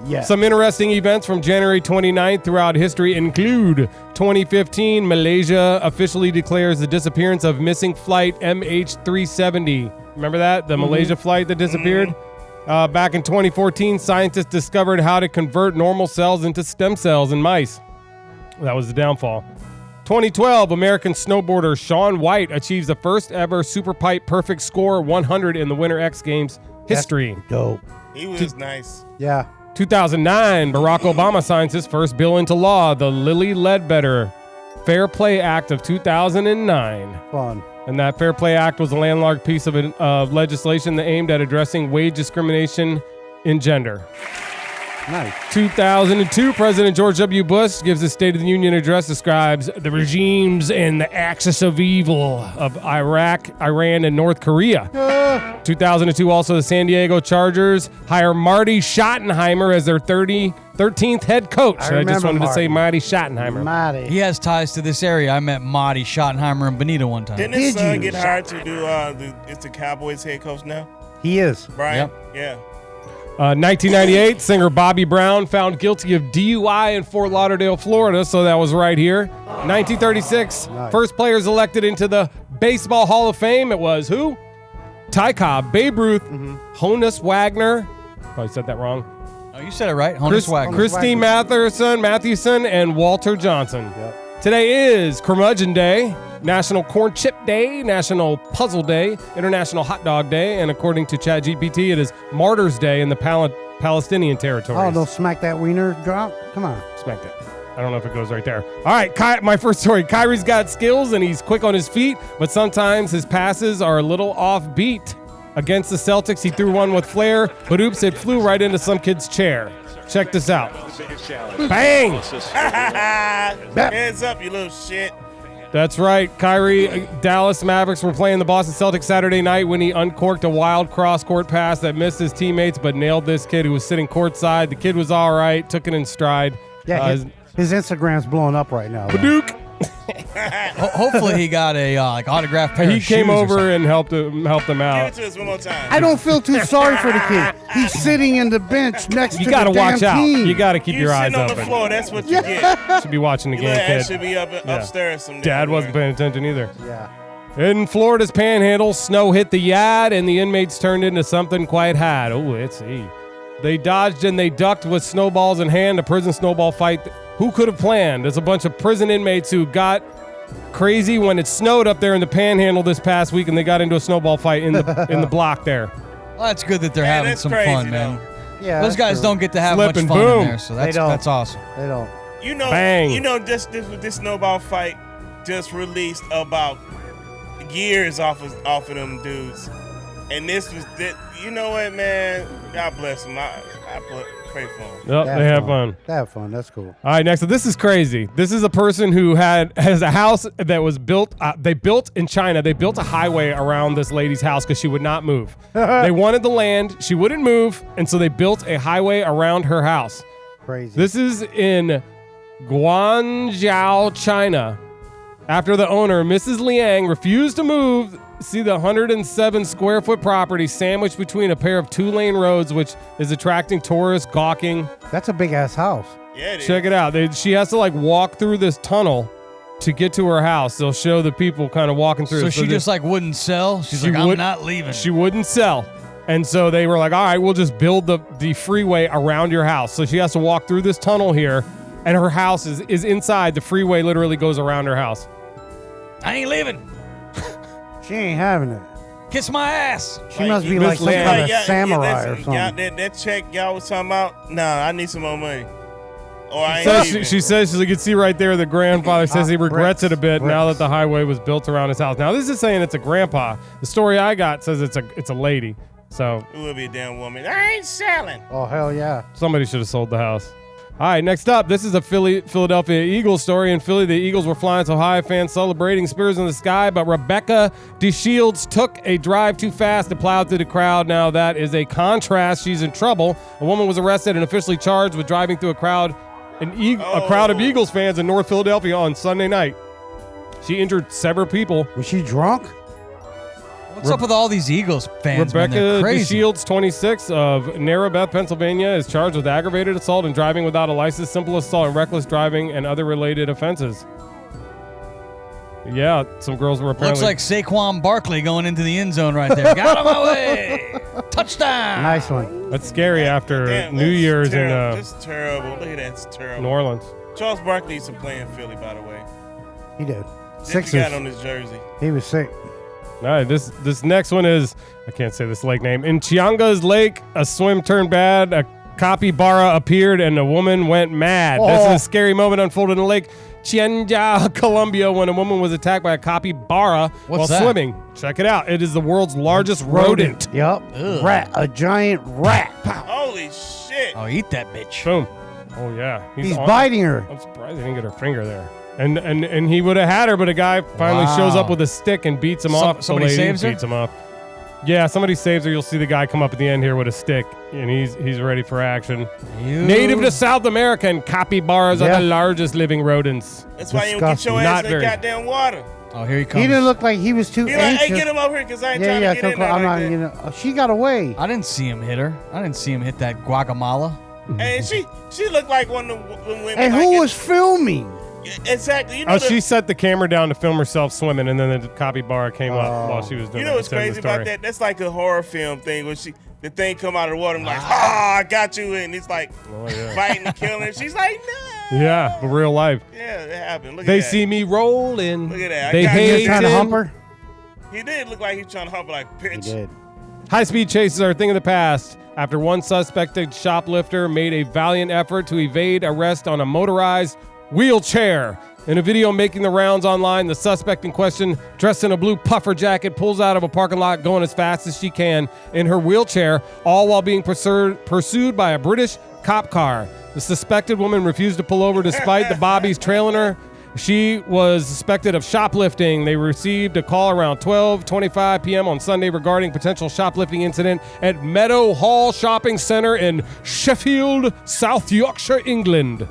Yeah. Some interesting events from January 29th throughout history include 2015, Malaysia officially declares the disappearance of missing flight MH370. Remember that? The Malaysia flight that disappeared? Back in 2014, scientists discovered how to convert normal cells into stem cells in mice. That was the downfall. 2012, American snowboarder Shaun White achieves the first ever Super Pipe Perfect Score 100 in the Winter X Games history. That's dope. He was nice. Yeah. 2009, Barack Obama signs his first bill into law, the Lilly Ledbetter Fair Play Act of 2009. Fun. And that Fair Play Act was a landmark piece of legislation that aimed at addressing wage discrimination in gender. Nice. 2002, President George W. Bush gives his State of the Union address, describes the regimes and the axis of evil of Iraq, Iran, and North Korea. 2002, also the San Diego Chargers hire Marty Schottenheimer as their 13th head coach. I just wanted to say Marty Schottenheimer. Marty. He has ties to this area. I met Marty Schottenheimer and Benito one time. Didn't his son get hired to do it's the Cowboys head coach now? He is. Brian? Yeah. 1998, singer Bobby Brown found guilty of DUI in Fort Lauderdale, Florida, so that was right here. 1936, first players elected into the Baseball Hall of Fame. It was who? Ty Cobb, Babe Ruth, Honus Wagner. Probably said that wrong. Oh, you said it right. Honus Wagner. Christine Mathewson, and Walter Johnson. Yep. Today is Curmudgeon Day, National Corn Chip Day, National Puzzle Day, International Hot Dog Day, and according to ChatGPT, it is Martyrs Day in the Palestinian territories. Oh, they'll smack that wiener drop? Come on. Smack that. I don't know if it goes right there. All right, my first story. Kyrie's got skills, and he's quick on his feet, but sometimes his passes are a little offbeat. Against the Celtics, he threw one with flair, but oops, it flew right into some kid's chair. Check this out. Bang! Hands up, you little shit. That's right. Kyrie, Dallas Mavericks were playing the Boston Celtics Saturday night when he uncorked a wild cross-court pass that missed his teammates but nailed this kid who was sitting courtside. The kid was all right, took it in stride. Yeah, his Instagram's blowing up right now. Badook. Hopefully he got a like autographed pair He of came shoes or over something. and helped him Give out. it to us one more time. I don't feel too sorry for the kid. He's sitting in the bench next You to got to the damn watch out. team. You got to keep You your eyes sitting on the open. floor. That's what you get. Should be watching the Your little game, ass kid. should be upstairs. Some Dad wasn't paying attention either. Yeah. In Florida's Panhandle, snow hit the yard, and the inmates turned into something quite hot. Oh, let's see. They dodged and they ducked with snowballs in hand. A prison snowball fight. Who could have planned? There's a bunch of prison inmates who got crazy when it snowed up there in the Panhandle this past week, and they got into a snowball fight in the block there. Well, that's good that they're having that's some crazy, fun, man. Yeah. Those that's guys true. don't get to have Slip much and fun boom. in there, so They don't. that's awesome. They don't. You know, Bang. this snowball fight just released about years off of them dudes, and this was you know what, man? God bless them. I pray for them. Yep, they have fun. They have fun. That's cool. All right, next up. This is crazy. This is a person who has a house that was built. They built in China. They built a highway around this lady's house because she would not move. They wanted the land. She wouldn't move, and so they built a highway around her house. Crazy. This is in Guangzhou, China. After the owner, Mrs. Liang, refused to move, see the 107 square foot property sandwiched between a pair of 2-lane roads, which is attracting tourists gawking. That's a big ass house. Yeah, it is. Check it out. She has to like walk through this tunnel to get to her house. They'll show the people kind of walking through. So she just like wouldn't sell. She's like, I'm not leaving. She wouldn't sell. And so they were like, all right, we'll just build the freeway around your house. So she has to walk through this tunnel here, and her house is inside. The freeway literally goes around her house. I ain't leaving. She ain't having it. Kiss my ass. She must be like some kind of samurai or listen, something. that check y'all was talking about, nah, I need some more money. Or I ain't So leaving. she says, you can see right there, the grandfather says he regrets bricks, it a bit now that bricks. the highway was built around his house. Now, this is saying it's a grandpa. The story I got says it's a lady. So It would be a damn woman. I ain't selling. Oh, hell yeah. somebody should have sold the house. All right, next up, this is a Philadelphia Eagles story. In Philly, the Eagles were flying so high, fans celebrating, spears in the sky, but Rebecca DeShields took a drive too fast and plowed through the crowd. Now, that is a contrast. She's in trouble. A woman was arrested and officially charged with driving through a crowd of Eagles fans in North Philadelphia on Sunday night. She injured several people. Was she drunk? What's up with all these Eagles fans? Man? Rebecca They're crazy. DeShields, 26, of Narrabeth, Pennsylvania, is charged with aggravated assault and driving without a license, simple assault and reckless driving, and other related offenses. Yeah, some girls were apparently... Looks like Saquon Barkley going into the end zone right there. Got him away. Touchdown. Nice one. That's scary after Damn, New that's Year's terrible. in That's terrible. Look at that. It's terrible. New Orleans. Charles Barkley used to play in Philly, by the way. He did. Just he got on his jersey. He was sick. All right, this next one is, I can't say this lake name. In Chianga's lake, a swim turned bad. A capybara appeared and a woman went mad. This is a scary moment unfolded in Lake Chianja, Colombia, when a woman was attacked by a capybara while that? swimming. Check it out. It is the world's largest rodent. Yep. Ugh. Rat. A giant rat. Holy shit. Oh, eat that bitch. Boom. Oh, yeah. He's biting her. I'm surprised he didn't get her finger there. And he would have had her, but a guy finally shows up with a stick and beats him off. Somebody The lady saves her? beats him off. Yeah, somebody saves her. You'll see the guy come up at the end here with a stick, and he's ready for action. Native to South America, and capybaras are the largest living rodents. That's why you don't get your ass Not in the very. goddamn water. Oh, here he comes. He didn't look like he was too He like, anxious. hey, get him over here, because I ain't trying to get in there I'm like not, that. she got away. I didn't see him hit her. I didn't see him hit that Guatemala. Hey, she looked like one of the women. And like who was filming? Exactly. You know She set the camera down to film herself swimming, and then the capybara came up while she was doing it. You know what's It says in crazy the story. about that? That's like a horror film thing where the thing come out of the water and like, I got you, and it's like fighting and killing her. She's like, no. Yeah, but real life. Yeah, it happened. Look They at that. see me rolling. Look at that. They I got hate you. Trying to him. hump her? He did look like he was trying to hump her like pitch. He did. High-speed chases are a thing of the past after one suspected shoplifter made a valiant effort to evade arrest on a motorized wheelchair. In a video making the rounds online, the suspect in question, dressed in a blue puffer jacket, pulls out of a parking lot going as fast as she can in her wheelchair, all while being pursued by a British cop car. The suspected woman refused to pull over despite the bobbies trailing her. She was suspected of shoplifting. They received a call around 12:25 p.m. on Sunday regarding potential shoplifting incident at Meadow Hall Shopping Center in Sheffield, South Yorkshire, England.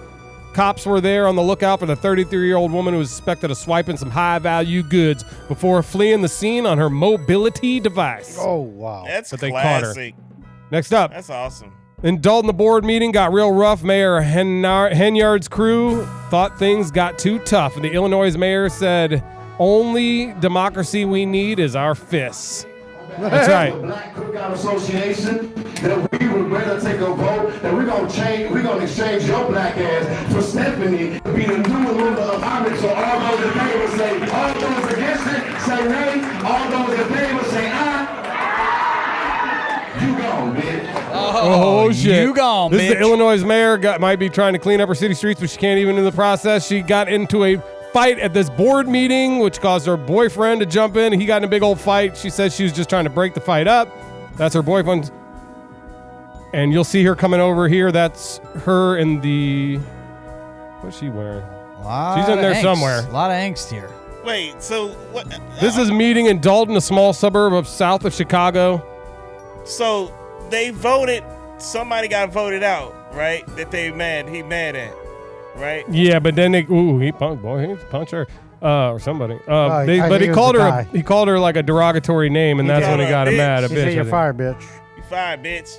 Cops were there on the lookout for the 33-year-old woman who was suspected of swiping some high-value goods before fleeing the scene on her mobility device. Oh, wow. That's But they caught her. classic. Next up. That's awesome. In Dalton, the board meeting got real rough. Mayor Henyard's crew thought things got too tough. And the Illinois mayor said, only democracy we need is our fists. That's right. Black Cookout Association, that we would rather take a vote, that we're going to exchange your black ass for Stephanie to be the new member of Congress. So all those in favor say, all those against it say nay, all those in favor say aye. You gone, bitch. Oh, shit. You gone, This bitch. is the Illinois mayor might be trying to clean up her city streets, but she can't even in the process. She got into a fight at this board meeting, which caused her boyfriend to jump in. He got in a big old fight. She said she was just trying to break the fight up. That's her boyfriend. And you'll see her coming over here. That's her in the... What's she wearing? She's in there somewhere. A lot of angst here. Wait, so what? This is meeting in Dalton, a small suburb of south of Chicago. So they voted. Somebody got voted out, right? That he mad at, right? Yeah, but then he punched her. Or somebody. He called her like a derogatory name, and that's when he got him mad. He said, you're fired, bitch. You fired, bitch.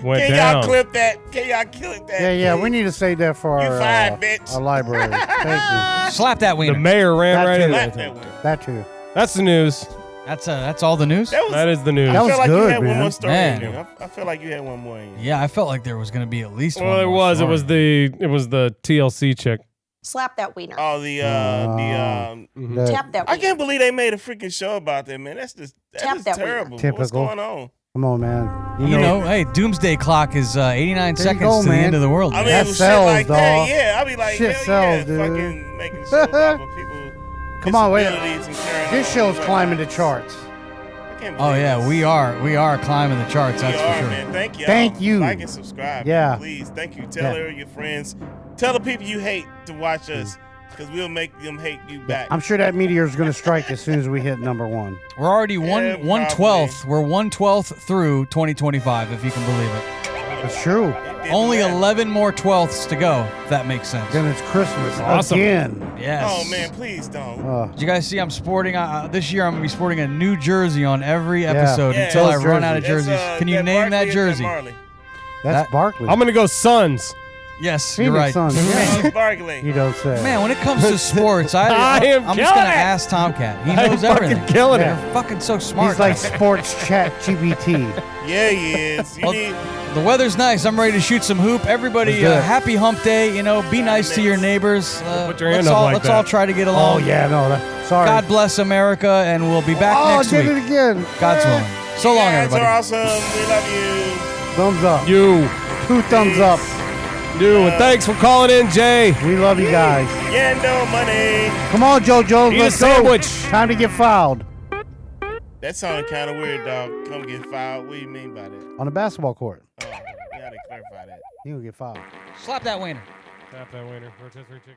Went Can down. y'all clip that? Can y'all clip that? Yeah, please? we need to say that for You our, fired, bitch. our library. Thank Slap that The wiener. mayor ran That right too. in Slap there. that one. you. That too. That's the news. That's all the news? That is the news. That I was feel like you good, had one man. more story Man. in you. I feel like you had one more in you. Yeah, I felt like there was going to be at least one. Well, it more was. story. It was the TLC chick. Slap that wiener. Oh, That- Tap that I wiener. can't believe they made a freaking show about that, man. That's just Tap that wiener. terrible. What's Typical. going on? Come on, man. You know, hey, Doomsday Clock is 89 There you seconds go, to the man. end of the world. I mean, man. That with sells, shit like that, dog. yeah. I'll be like, Shit hell sells, yeah, dude. fucking making shows about with people. Come on, wait. disabilities and carrying This on show's with climbing the lives. charts. I can't Oh believe yeah, this. we are climbing the charts. We That's are, for sure. man. Thank you. Thank you. Like and subscribe. Yeah. Man, please. Thank you. Tell your friends. Tell the people you hate to watch us, because we'll make them hate you back. I'm sure that meteor's going to strike as soon as we hit number one. We're already Yeah, 1/12. We're 1/12 through 2025, if you can believe it. It's true. They did Only that. 11 more 12ths to go. If that makes sense. Then it's Christmas Awesome. again. Yes. Oh man, please don't. Did you guys see I'm sporting this year? I'm gonna be sporting a new jersey on every episode Yeah. until I Those run out of That's, jerseys. Can you that name Barkley that or jersey? Marley? That's That- Barkley. I'm gonna go Suns. Yes, Phoenix you're right. Suns. Yeah. It's Barkley. You don't say. Man, when it comes to sports, I am I'm just killing gonna it. ask Tomcat. He I'm knows fucking everything. killing it. You're fucking so smart. He's like sports chat GPT. Yeah, he is. You Well, need. the weather's nice. I'm ready to shoot some hoop. Everybody, Let's do it. happy hump day. You know, be nice to your neighbors. Put your hand let's up all, like let's that. all try to get Oh, along. yeah, no. Sorry. God bless America, and we'll be back oh, next did week. it again. God's willing. So You long, guys everybody. are awesome. We love you. Thumbs up. You. 2 thumbs up. And thanks for calling in, Jay. We love you guys. Yeah, no money. Come on, JoJo. Eat a Let's go. sandwich. Time to get fouled. That sounded kind of weird, dog. Come get filed. What do you mean by that? On the basketball court. Oh, you gotta clarify that. You gonna get fouled. Slap that wiener. Tap that winner. Rotisserie chicken.